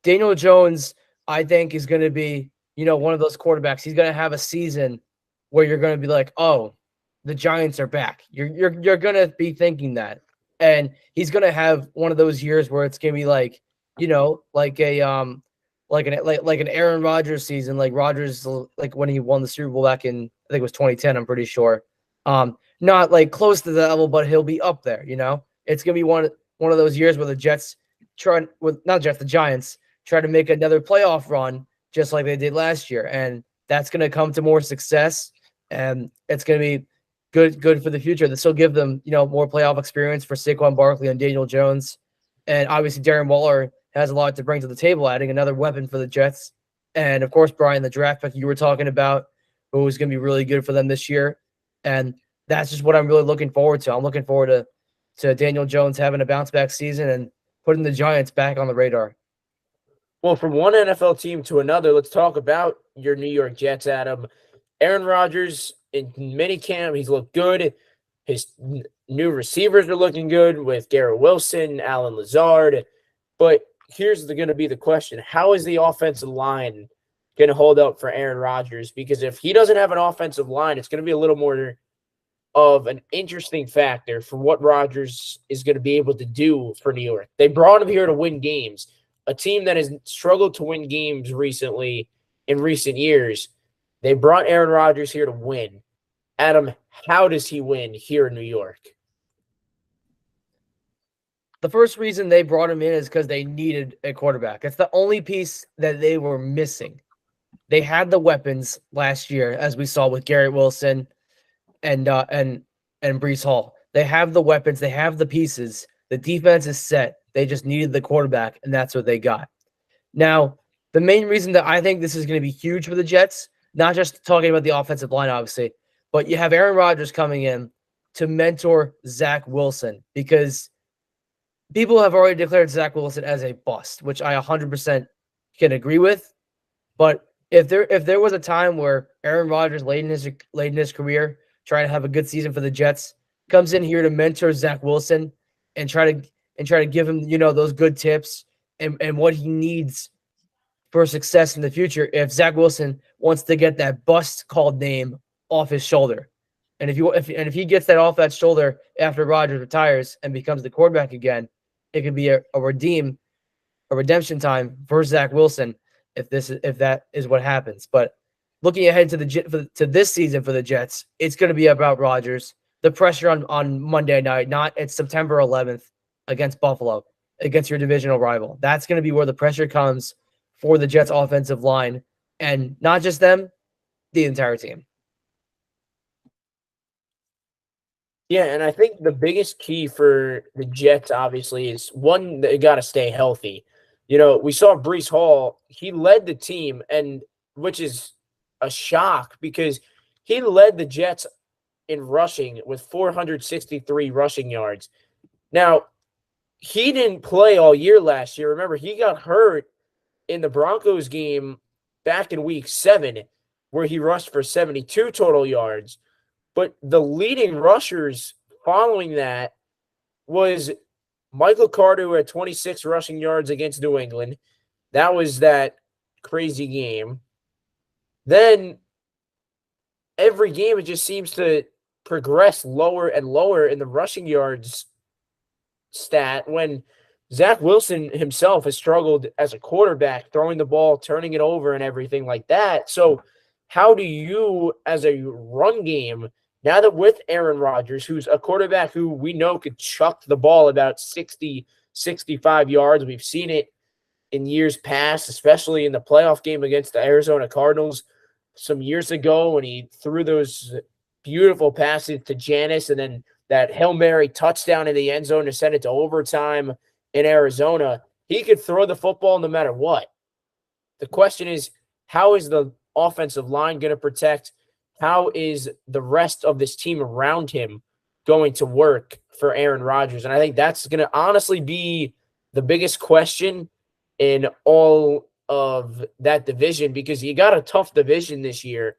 Daniel Jones, I think, is going to be, one of those quarterbacks. He's going to have a season where you're going to be like, oh, the Giants are back. You're going to be thinking that. And he's going to have one of those years where it's going to be like, like an Aaron Rodgers season, like Rodgers, like when he won the Super Bowl back in, I think it was 2010, I'm pretty sure. Not like close to the level, but he'll be up there, It's going to be one of those years where the Giants try to make another playoff run just like they did last year. And that's going to come to more success, and it's going to be good for the future. This will give them, more playoff experience for Saquon Barkley and Daniel Jones. And obviously Darren Waller has a lot to bring to the table, adding another weapon for the Jets. And of course, Brian, the draft pick you were talking about, who is going to be really good for them this year. And that's just what I'm really looking forward to. I'm looking forward to Daniel Jones having a bounce back season and putting the Giants back on the radar. Well, from one NFL team to another, let's talk about your New York Jets, Adam. Aaron Rodgers in minicamp. He's looked good. His new receivers are looking good with Garrett Wilson, Alan Lazard. But here's going to be the question. How is the offensive line going to hold up for Aaron Rodgers? Because if he doesn't have an offensive line, it's going to be a little more of an interesting factor for what Rodgers is going to be able to do for New York. They brought him here to win games. A team that has struggled to win games recently in recent years. They brought Aaron Rodgers here to win. Adam, how does he win here in New York? The first reason they brought him in is because they needed a quarterback. It's the only piece that they were missing. They had the weapons last year, as we saw with Garrett Wilson and Breece Hall. They have the weapons. They have the pieces. The defense is set. They just needed the quarterback, and that's what they got. Now, the main reason that I think this is going to be huge for the Jets, not just talking about the offensive line, obviously, but you have Aaron Rodgers coming in to mentor Zach Wilson, because people have already declared Zach Wilson as a bust, which I 100% can agree with. But if there was a time where Aaron Rodgers late in his career, trying to have a good season for the Jets, comes in here to mentor Zach Wilson and try to give him, those good tips and what he needs for success in the future, if Zach Wilson wants to get that bust called name off his shoulder. And if he gets that off that shoulder after Rodgers retires and becomes the quarterback again, it could be a redemption time for Zach Wilson if that is what happens. But looking ahead to this season for the Jets, it's going to be about Rodgers. The pressure on Monday night, not it's September 11th against Buffalo, against your divisional rival. That's going to be where the pressure comes for the Jets offensive line, and not just them, the entire team. Yeah, and I think the biggest key for the Jets, obviously, is one, they got to stay healthy. We saw Breece Hall. He led the team, and which is a shock because he led the Jets in rushing with 463 rushing yards. Now, he didn't play all year last year. Remember, he got hurt in the Broncos game back in week 7, where he rushed for 72 total yards. But the leading rushers following that was Michael Carter, who had 26 rushing yards against New England. That was that crazy game. Then every game, it just seems to progress lower and lower in the rushing yards stat when Zach Wilson himself has struggled as a quarterback, throwing the ball, turning it over, and everything like that. So how do you, as a run game, now that with Aaron Rodgers, who's a quarterback who we know could chuck the ball about 60, 65 yards, we've seen it in years past, especially in the playoff game against the Arizona Cardinals some years ago when he threw those beautiful passes to Janis and then that Hail Mary touchdown in the end zone to send it to overtime in Arizona. He could throw the football no matter what. The question is, how is the offensive line going to protect? How is the rest of this team around him going to work for Aaron Rodgers? And I think that's going to honestly be the biggest question in all of that division, because you got a tough division this year.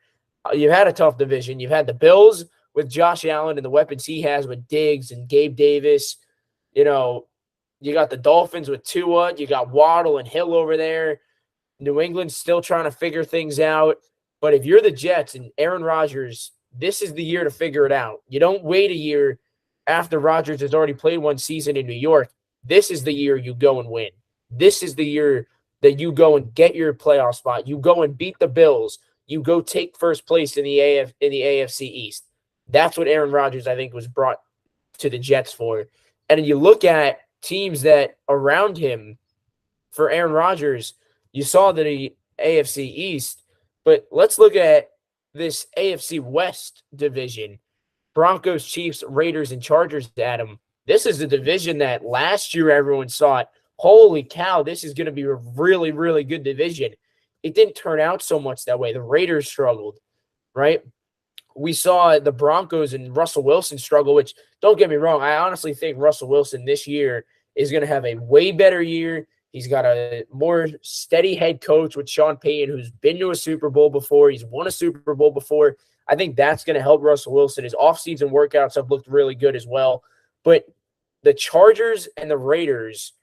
You had a tough division. You've had the Bills with Josh Allen and the weapons he has with Diggs and Gabe Davis. You got the Dolphins with Tua. You got Waddle and Hill over there. New England's still trying to figure things out. But if you're the Jets and Aaron Rodgers, this is the year to figure it out. You don't wait a year after Rodgers has already played one season in New York. This is the year you go and win. This is the year that you go and get your playoff spot. You go and beat the Bills. You go take first place in the AFC East. That's what Aaron Rodgers, I think, was brought to the Jets for. And you look at teams that around him for Aaron Rodgers, you saw the AFC East. But let's look at this AFC West division. Broncos, Chiefs, Raiders, and Chargers, Adam. This is a division that last year everyone saw it. Holy cow, this is going to be a really, really good division. It didn't turn out so much that way. The Raiders struggled, right? We saw the Broncos and Russell Wilson struggle, which, don't get me wrong, I honestly think Russell Wilson this year is going to have a way better year. He's got a more steady head coach with Sean Payton, who's been to a Super Bowl before. He's won a Super Bowl before. I think that's going to help Russell Wilson. His offseason workouts have looked really good as well. But the Chargers and the Raiders,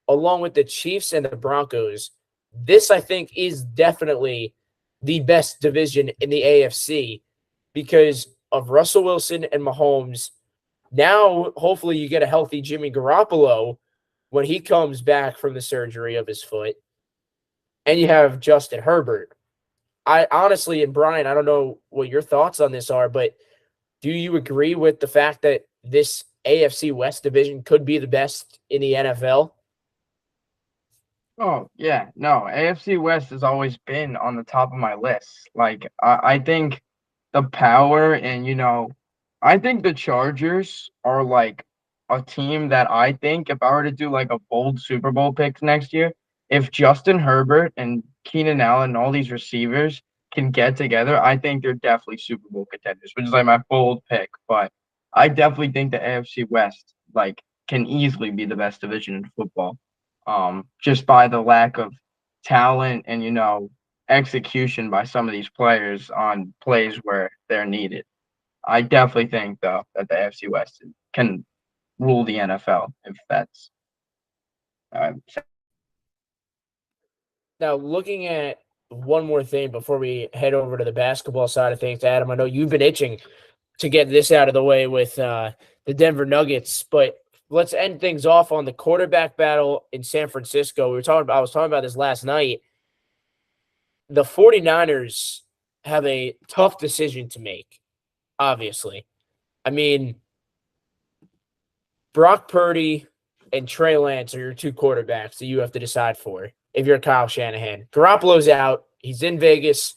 along with the Chiefs and the Broncos, this I think is definitely the best division in the AFC because of Russell Wilson and Mahomes. Now, hopefully, you get a healthy Jimmy Garoppolo when he comes back from the surgery of his foot. And you have Justin Herbert. I honestly, and Brian, I don't know what your thoughts on this are, but do you agree with the fact that this AFC West division could be the best in the NFL? Oh, yeah. No, AFC West has always been on the top of my list. Like, I think the power and, I think the Chargers are like a team that I think if I were to do like a bold Super Bowl picks next year, if Justin Herbert and Keenan Allen and all these receivers can get together, I think they're definitely Super Bowl contenders, which is like my bold pick. But I definitely think the AFC West like can easily be the best division in football. Just by the lack of talent and execution by some of these players on plays where they're needed. I definitely think though that the AFC West can rule the NFL if that's uh, Now, looking at one more thing before we head over to the basketball side of things, Adam, I know you've been itching to get this out of the way with the Denver Nuggets, but let's end things off on the quarterback battle in San Francisco. I was talking about this last night. The 49ers have a tough decision to make, obviously. I mean, Brock Purdy and Trey Lance are your two quarterbacks that you have to decide for if you're Kyle Shanahan. Garoppolo's out. He's in Vegas.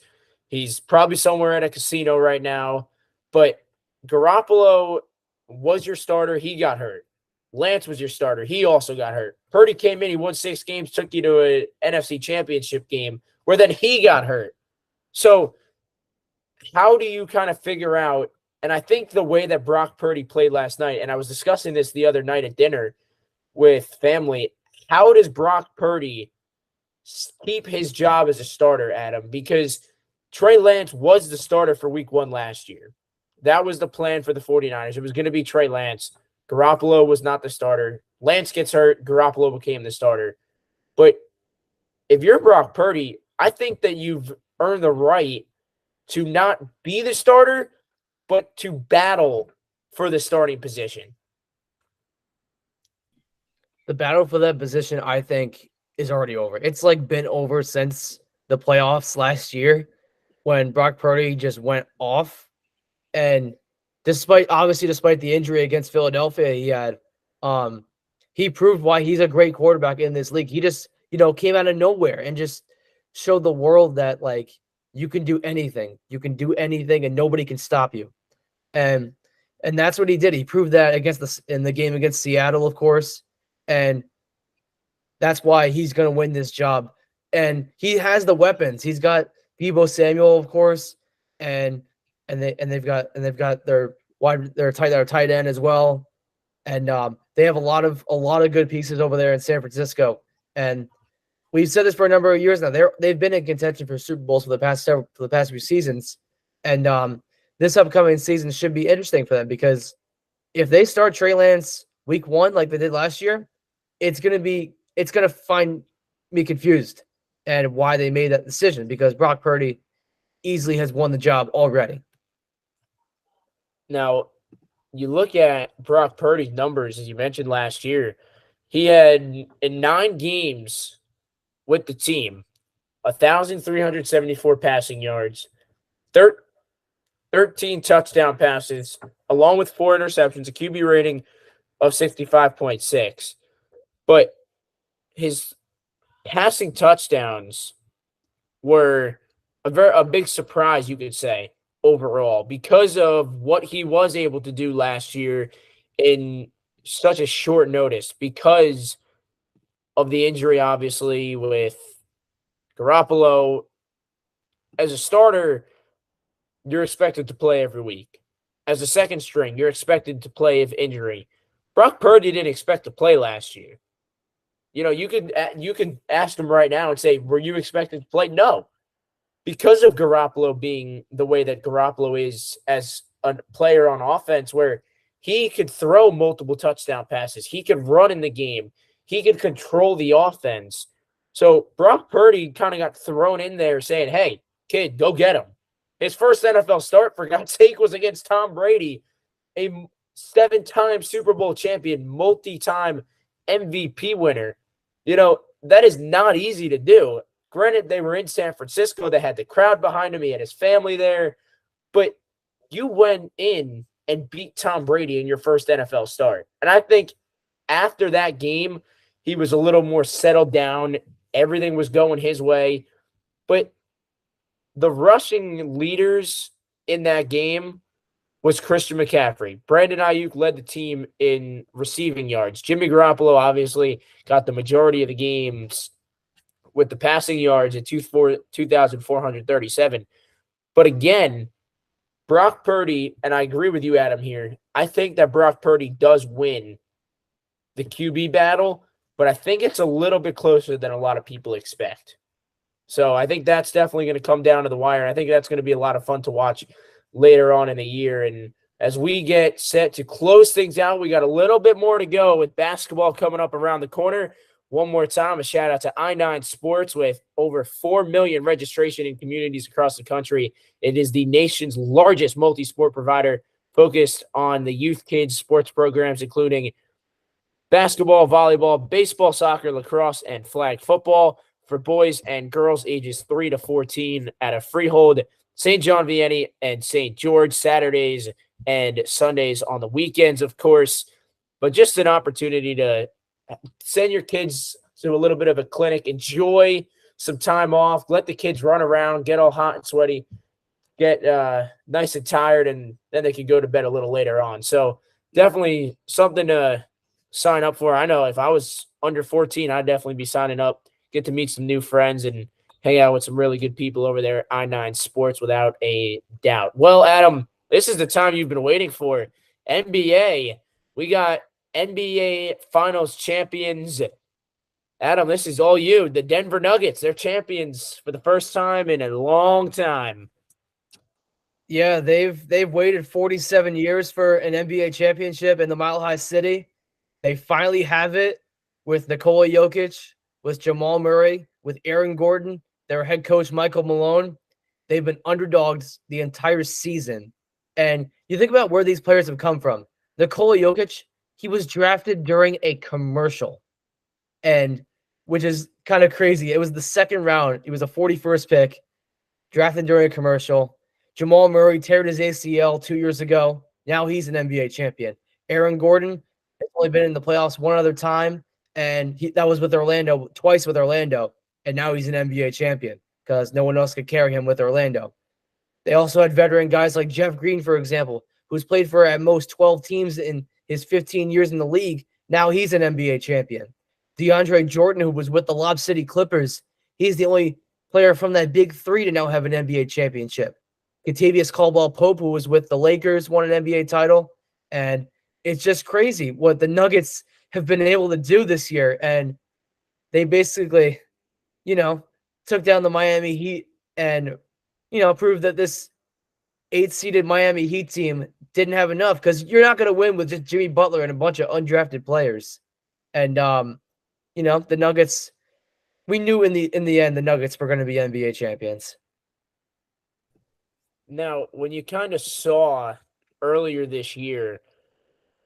He's probably somewhere at a casino right now. But Garoppolo was your starter. He got hurt. Lance was your starter. He also got hurt. Purdy came in. He won 6 games, took you to an NFC championship game where then he got hurt. So how do you kind of figure out, and I think the way that Brock Purdy played last night, and I was discussing this the other night at dinner with family, how does Brock Purdy keep his job as a starter, Adam? Because Trey Lance was the starter for week 1 last year. That was the plan for the 49ers. It was going to be Trey Lance. Garoppolo was not the starter. Lance gets hurt. Garoppolo became the starter. But if you're Brock Purdy, I think that you've earned the right to not be the starter, but to battle for the starting position. The battle for that position, I think, is already over. It's like been over since the playoffs last year when Brock Purdy just went off. And despite the injury against Philadelphia he had, he proved why he's a great quarterback in this league. He just, came out of nowhere and just showed the world that like you can do anything. You can do anything and nobody can stop you. And that's what he did. He proved that in the game against Seattle, of course. And that's why he's going to win this job. And he has the weapons. He's got Deebo Samuel, of course, and they've got their tight end as well. And they have a lot of good pieces over there in San Francisco. And we've said this for a number of years now. They've been in contention for Super Bowls for the past few seasons. And this upcoming season should be interesting for them because if they start Trey Lance week 1 like they did last year, it's gonna find me confused and why they made that decision because Brock Purdy easily has won the job already. Now, you look at Brock Purdy's numbers, as you mentioned last year, he had in 9 games with the team, 1,374 passing yards, 13 touchdown passes, along with 4 interceptions, a QB rating of 65.6. But his passing touchdowns were a big surprise, you could say, overall, because of what he was able to do last year in such a short notice, because of the injury, obviously, with Garoppolo. As a starter, you're expected to play every week. As a second string, you're expected to play if injury. Brock Purdy didn't expect to play last year. You can ask him right now and say, were you expected to play? No. because of Garoppolo being the way that Garoppolo is as a player on offense, where he could throw multiple touchdown passes, he could run in the game, he could control the offense. So Brock Purdy kind of got thrown in there saying, hey, kid, go get him. His first NFL start, for God's sake, was against Tom Brady, a 7-time Super Bowl champion, multi-time MVP winner. That is not easy to do. Granted, they were in San Francisco. They had the crowd behind him. He had his family there. But you went in and beat Tom Brady in your first NFL start. And I think after that game, he was a little more settled down. Everything was going his way. But the rushing leaders in that game was Christian McCaffrey. Brandon Ayuk led the team in receiving yards. Jimmy Garoppolo obviously got the majority of the games with the passing yards at 2,437. But again, Brock Purdy, and I agree with you, Adam, here, I think that Brock Purdy does win the QB battle, but I think it's a little bit closer than a lot of people expect. So I think that's definitely going to come down to the wire. I think that's going to be a lot of fun to watch later on in the year. And as we get set to close things out, we got a little bit more to go with basketball coming up around the corner. One more time, a shout out to M&A Sports with over 4 million registration in communities across the country. It is the nation's largest multi-sport provider focused on the youth kids sports programs, including basketball, volleyball, baseball, soccer, lacrosse, and flag football for boys and girls ages 3 to 14 at a freehold St. John Vianney and St. George, Saturdays and Sundays on the weekends, of course. But just an opportunity to send your kids to a little bit of a clinic, enjoy some time off, let the kids run around, get all hot and sweaty, get nice and tired, and then they can go to bed a little later on. So definitely something to sign up for. I know if I was under 14, I'd definitely be signing up, get to meet some new friends and hang out with some really good people over there at M&A Sports without a doubt. Well, Adam, this is the time you've been waiting for. NBA. We got NBA Finals champions. Adam, this is all you. The Denver Nuggets, they're champions for the first time in a long time. Yeah, they've waited 47 years for an NBA championship in the Mile High City. They finally have it with Nikola Jokic, with Jamal Murray, with Aaron Gordon, their head coach Michael Malone. They've been underdogs the entire season. And you think about where these players have come from. Nikola Jokic, he was drafted during a commercial, and which is kind of crazy. It was the second round. He was a 41st pick, drafted during a commercial. Jamal Murray teared his ACL 2 years ago. Now he's an NBA champion. Aaron Gordon has only been in the playoffs one other time, and that was with Orlando, twice with Orlando, and now he's an NBA champion because no one else could carry him with Orlando. They also had veteran guys like Jeff Green, for example, who's played for at most 12 teams in his 15 years in the league. Now he's an NBA champion. DeAndre Jordan, who was with the Lob City Clippers, he's the only player from that big three to now have an NBA championship. Kentavious Caldwell-Pope, who was with the Lakers, won an NBA title. And it's just crazy what the Nuggets have been able to do this year. And they basically, took down the Miami Heat and, proved that this 8th-seeded Miami Heat team didn't have enough, because you're not going to win with just Jimmy Butler and a bunch of undrafted players. And, the Nuggets, we knew in the end the Nuggets were going to be NBA champions. Now, when you kind of saw earlier this year,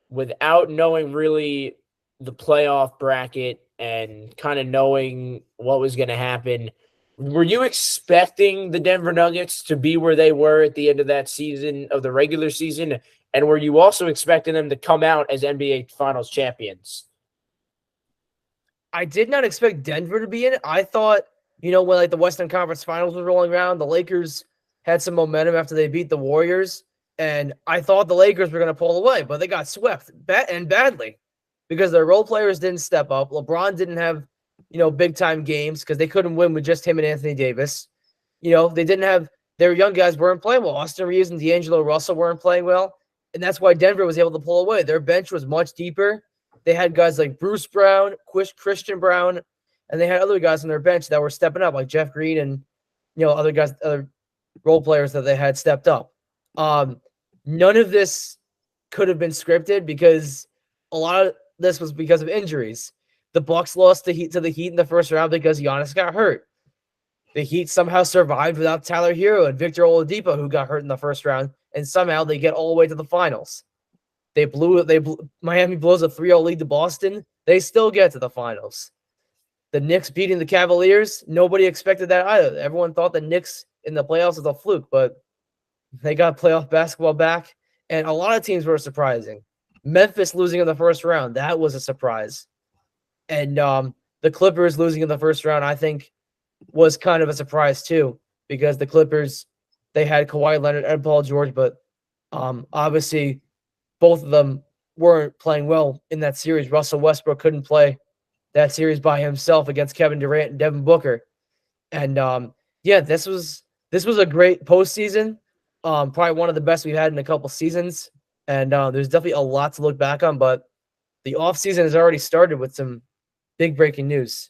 without knowing really the playoff bracket and kind of knowing what was going to happen, were you expecting the Denver Nuggets to be where they were at the end of that season, of the regular season? And were you also expecting them to come out as NBA Finals champions? I did not expect Denver to be in it. I thought, when the Western Conference Finals was rolling around, the Lakers had some momentum after they beat the Warriors, and I thought the Lakers were going to pull away, but they got swept badly because their role players didn't step up. LeBron didn't have, big-time games because they couldn't win with just him and Anthony Davis. They didn't have – their young guys weren't playing well. Austin Reeves and D'Angelo Russell weren't playing well, and that's why Denver was able to pull away. Their bench was much deeper. They had guys like Bruce Brown, Christian Brown, and they had other guys on their bench that were stepping up, like Jeff Green and, other guys, other role players that they had stepped up. None of this could have been scripted because a lot of this was because of injuries. The Bucks lost to the Heat in the first round because Giannis got hurt. The Heat somehow survived without Tyler Hero and Victor Oladipo, who got hurt in the first round, and somehow they get all the way to the finals. Miami blows a 3-0 lead to Boston. They still get to the finals. The Knicks beating the Cavaliers, nobody expected that either. Everyone thought the Knicks in the playoffs was a fluke, but they got playoff basketball back, and a lot of teams were surprising. Memphis losing in the first round, that was a surprise. And the Clippers losing in the first round, I think, was kind of a surprise too, because the Clippers, they had Kawhi Leonard and Paul George, but obviously both of them weren't playing well in that series. Russell Westbrook couldn't play that series by himself against Kevin Durant and Devin Booker. And this was a great postseason. Probably one of the best we've had in a couple seasons. And there's definitely a lot to look back on, but the offseason has already started with some big breaking news.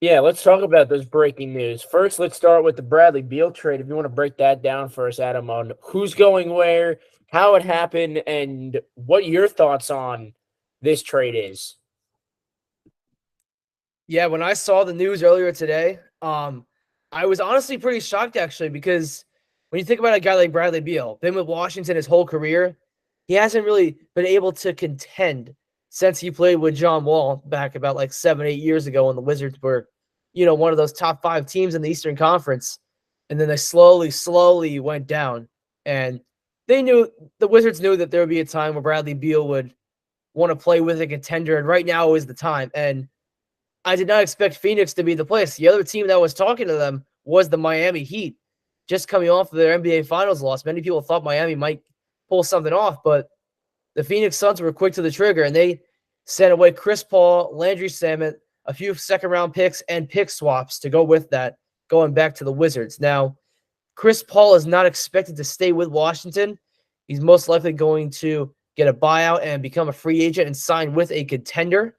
Yeah, let's talk about those breaking news. First, let's start with the Bradley Beal trade. If you want to break that down for us, Adam, on who's going where, how it happened, and what your thoughts on this trade is. Yeah, when I saw the news earlier today, I was honestly pretty shocked, actually, because when you think about a guy like Bradley Beal, been with Washington his whole career, he hasn't really been able to contend since he played with John Wall back about like 7-8 years ago when the Wizards were, one of those top 5 teams in the Eastern Conference. And then they slowly went down. And the Wizards knew that there would be a time where Bradley Beal would want to play with a contender. And right now is the time. And I did not expect Phoenix to be the place. The other team that was talking to them was the Miami Heat, just coming off of their NBA Finals loss. Many people thought Miami might pull something off, but the Phoenix Suns were quick to the trigger, and they sent away Chris Paul, Landry Shamet, a few second-round picks, and pick swaps to go with that, going back to the Wizards. Now, Chris Paul is not expected to stay with Washington. He's most likely going to get a buyout and become a free agent and sign with a contender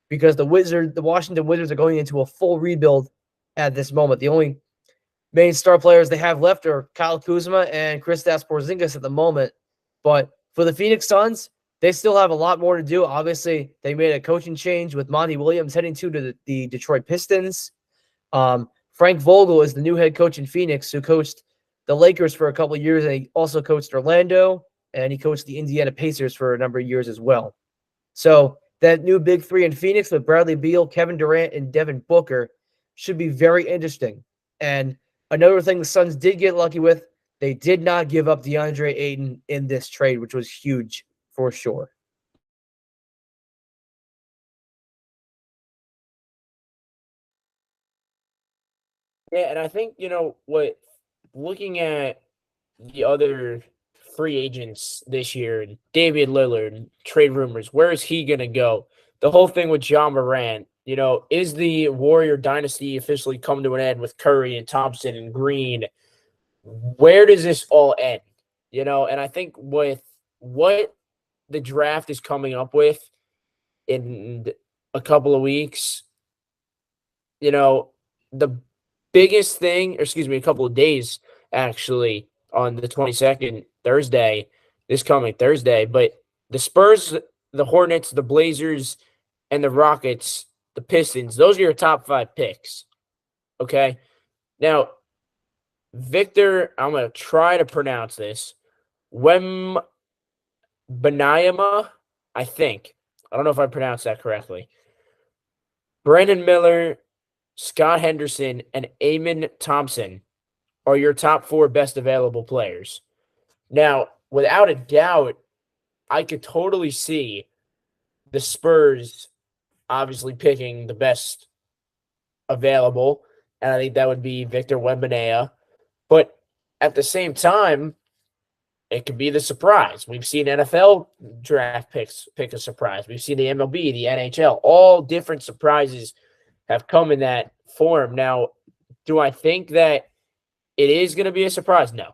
because the Washington Wizards are going into a full rebuild at this moment. The only main star players they have left are Kyle Kuzma and Kristaps Porzingis at the moment. But for the Phoenix Suns, they still have a lot more to do. Obviously, they made a coaching change with Monty Williams heading to the Detroit Pistons. Frank Vogel is the new head coach in Phoenix, who coached the Lakers for a couple of years, and he also coached Orlando, and he coached the Indiana Pacers for a number of years as well. So that new big three in Phoenix with Bradley Beal, Kevin Durant, and Devin Booker should be very interesting. And another thing the Suns did get lucky with, they did not give up DeAndre Ayton in this trade, which was huge for sure. Yeah, and I think, looking at the other free agents this year, Damian Lillard, trade rumors, where is he going to go? The whole thing with John Morant, is the Warrior dynasty officially come to an end with Curry and Thompson and Green? Where does this all end? And I think with what the draft is coming up with in a couple of weeks, the biggest thing, a couple of days actually, on the 22nd, this coming Thursday, but the Spurs, the Hornets, the Blazers, and the Rockets, the Pistons, those are your top 5 picks. Okay? Now, Victor, I'm going to try to pronounce this. Wembanyama, I think. I don't know if I pronounced that correctly. Brandon Miller, Scott Henderson, and Amen Thompson are your top 4 best available players. Now, without a doubt, I could totally see the Spurs obviously picking the best available, and I think that would be Victor Wembanyama. But at the same time, it could be the surprise. We've seen NFL draft picks pick a surprise. We've seen the MLB, the NHL, all different surprises have come in that form. Now, do I think that it is going to be a surprise? No.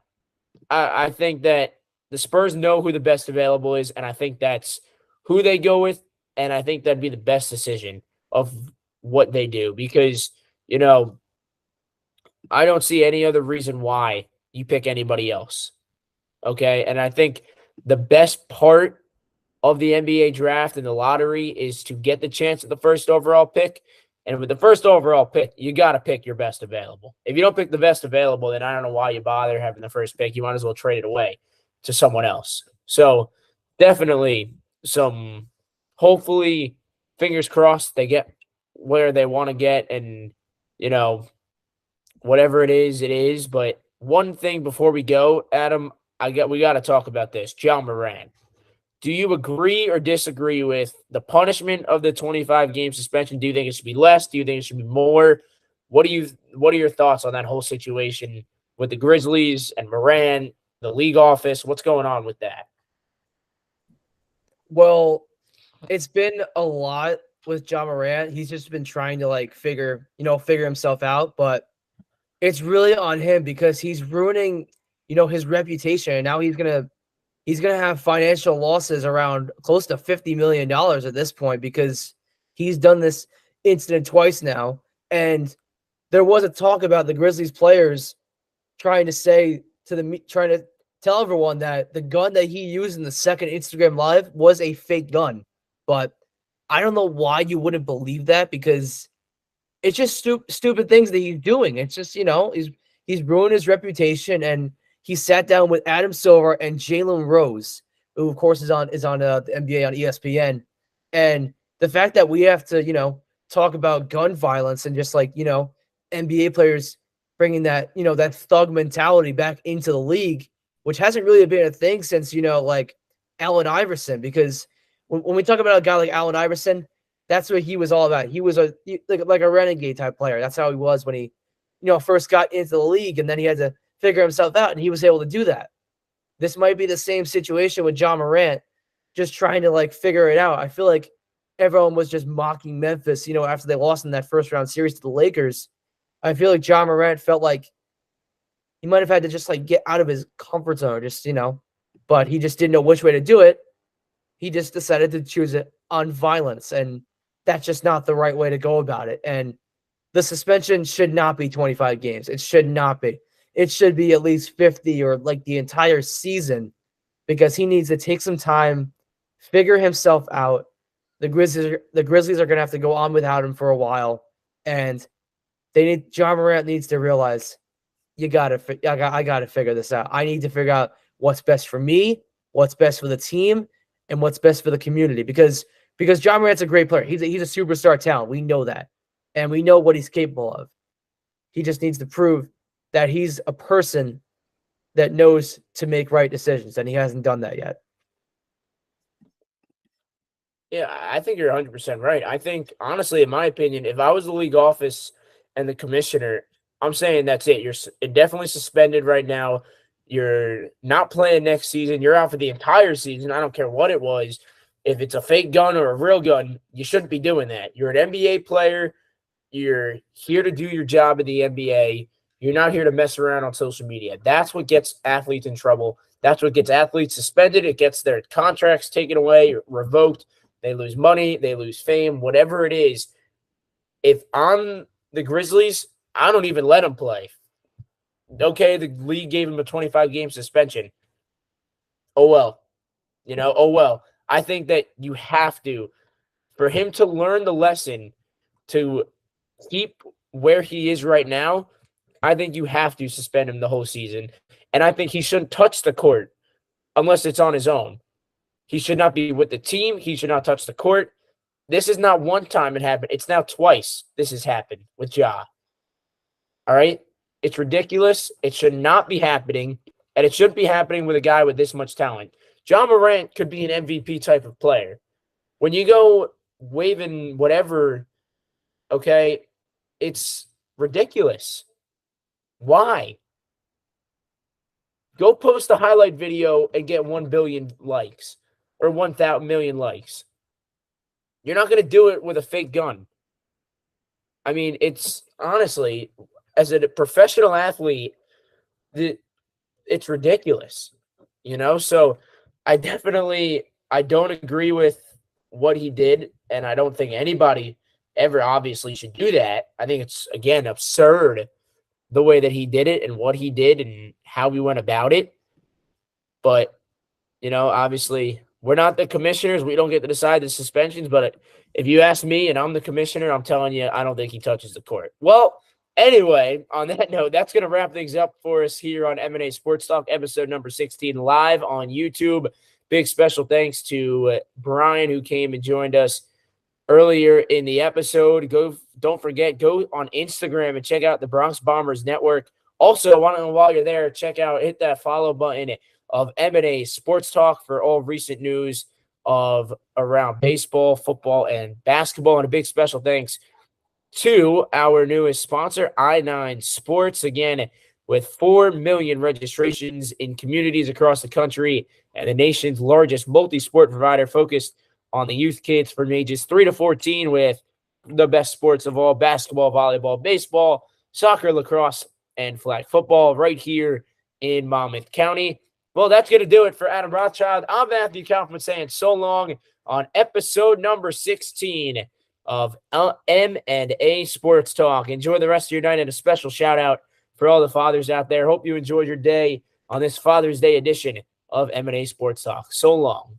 I think that the Spurs know who the best available is, and I think that's who they go with, and I think that'd be the best decision of what they do because, I don't see any other reason why you pick anybody else. Okay. And I think the best part of the NBA draft and the lottery is to get the chance at the first overall pick. And with the first overall pick, you got to pick your best available. If you don't pick the best available, then I don't know why you bother having the first pick. You might as well trade it away to someone else. So definitely some, hopefully, fingers crossed, they get where they want to get. And, you know, whatever it is, it is. But one thing before we go, Adam, we got to talk about this. John Moran. Do you agree or disagree with the punishment of the 25-game suspension? Do you think it should be less? Do you think it should be more? What are your thoughts on that whole situation with the Grizzlies and Moran, the league office? What's going on with that? Well, it's been a lot with John Morant. He's just been trying to like figure himself out, but it's really on him because he's ruining, his reputation. And now he's gonna have financial losses around close to $50 million at this point because he's done this incident twice now. And there was a talk about the Grizzlies players trying to tell everyone that the gun that he used in the second Instagram live was a fake gun. But I don't know why you wouldn't believe that because it's just stupid things that he's doing. It's just, he's ruined his reputation, and he sat down with Adam Silver and Jalen Rose, who of course is on the NBA on ESPN. And the fact that we have to, talk about gun violence and just like, NBA players bringing that, that thug mentality back into the league, which hasn't really been a thing since, like Allen Iverson, because when we talk about a guy like Allen Iverson, that's what he was all about. He was like a renegade type player. That's how he was when he, first got into the league, and then he had to figure himself out, and he was able to do that. This might be the same situation with John Morant, just trying to like figure it out. I feel like everyone was just mocking Memphis, after they lost in that first round series to the Lakers. I feel like John Morant felt like he might have had to just like get out of his comfort zone, just, but he just didn't know which way to do it. He just decided to choose it on violence, and that's just not the right way to go about it. And the suspension should not be 25 games. It should not be. It should be at least 50 or like the entire season, because he needs to take some time, figure himself out. The Grizzlies are going to have to go on without him for a while, and John Morant needs to realize I got to figure this out. I need to figure out what's best for me, what's best for the team, and what's best for the community, because John Morant's a great player. He's a superstar talent. We know that. And we know what he's capable of. He just needs to prove that he's a person that knows to make right decisions, and he hasn't done that yet. Yeah, I think you're 100% right. I think, honestly, in my opinion, if I was the league office and the commissioner, I'm saying that's it. You're definitely suspended right now. You're not playing next season. You're out for the entire season. I don't care what it was. If it's a fake gun or a real gun, you shouldn't be doing that. You're an NBA player. You're here to do your job in the NBA. You're not here to mess around on social media. That's what gets athletes in trouble. That's what gets athletes suspended. It gets their contracts taken away, revoked. They lose money. They lose fame, whatever it is. If I'm the Grizzlies, I don't even let them play. Okay, the league gave him a 25-game suspension. Oh, well. Oh, well. I think that you have to, for him to learn the lesson, to keep where he is right now, I think you have to suspend him the whole season. And I think he shouldn't touch the court unless it's on his own. He should not be with the team. He should not touch the court. This is not one time it happened. It's now twice this has happened with Ja. All right? It's ridiculous. It should not be happening. And it shouldn't be happening with a guy with this much talent. John Morant could be an MVP type of player. When you go waving whatever, okay, it's ridiculous. Why? Go post a highlight video and get 1 billion likes or 1,000 million likes. You're not going to do it with a fake gun. I mean, it's honestly, as a professional athlete, it's ridiculous, So I don't agree with what he did, and I don't think anybody ever obviously should do that. I think it's, again, absurd the way that he did it and what he did and how we went about it. But, obviously, we're not the commissioners. We don't get to decide the suspensions. But if you ask me and I'm the commissioner, I'm telling you, I don't think he touches the court. Well, anyway, on that note, that's going to wrap things up for us here on M&A Sports Talk, episode number 16, live on YouTube. Big special thanks to Brian, who came and joined us earlier in the episode. Don't forget, go on Instagram and check out the Bronx Bombers Network. Also, while you're there, hit that follow button of M&A Sports Talk for all recent news of around baseball, football, and basketball. And a big special thanks to our newest sponsor, I9 Sports. Again, with 4 million registrations in communities across the country and the nation's largest multi-sport provider focused on the youth kids from ages 3 to 14 with the best sports of all: basketball, volleyball, baseball, soccer, lacrosse, and flag football right here in Monmouth County. Well, that's going to do it for Adam Rothschild. I'm Matthew Kaufman saying so long on episode number 16 of M&A Sports Talk. Enjoy the rest of your night, and a special shout out for all the fathers out there. Hope you enjoyed your day on this Father's Day edition of M&A Sports Talk. So long.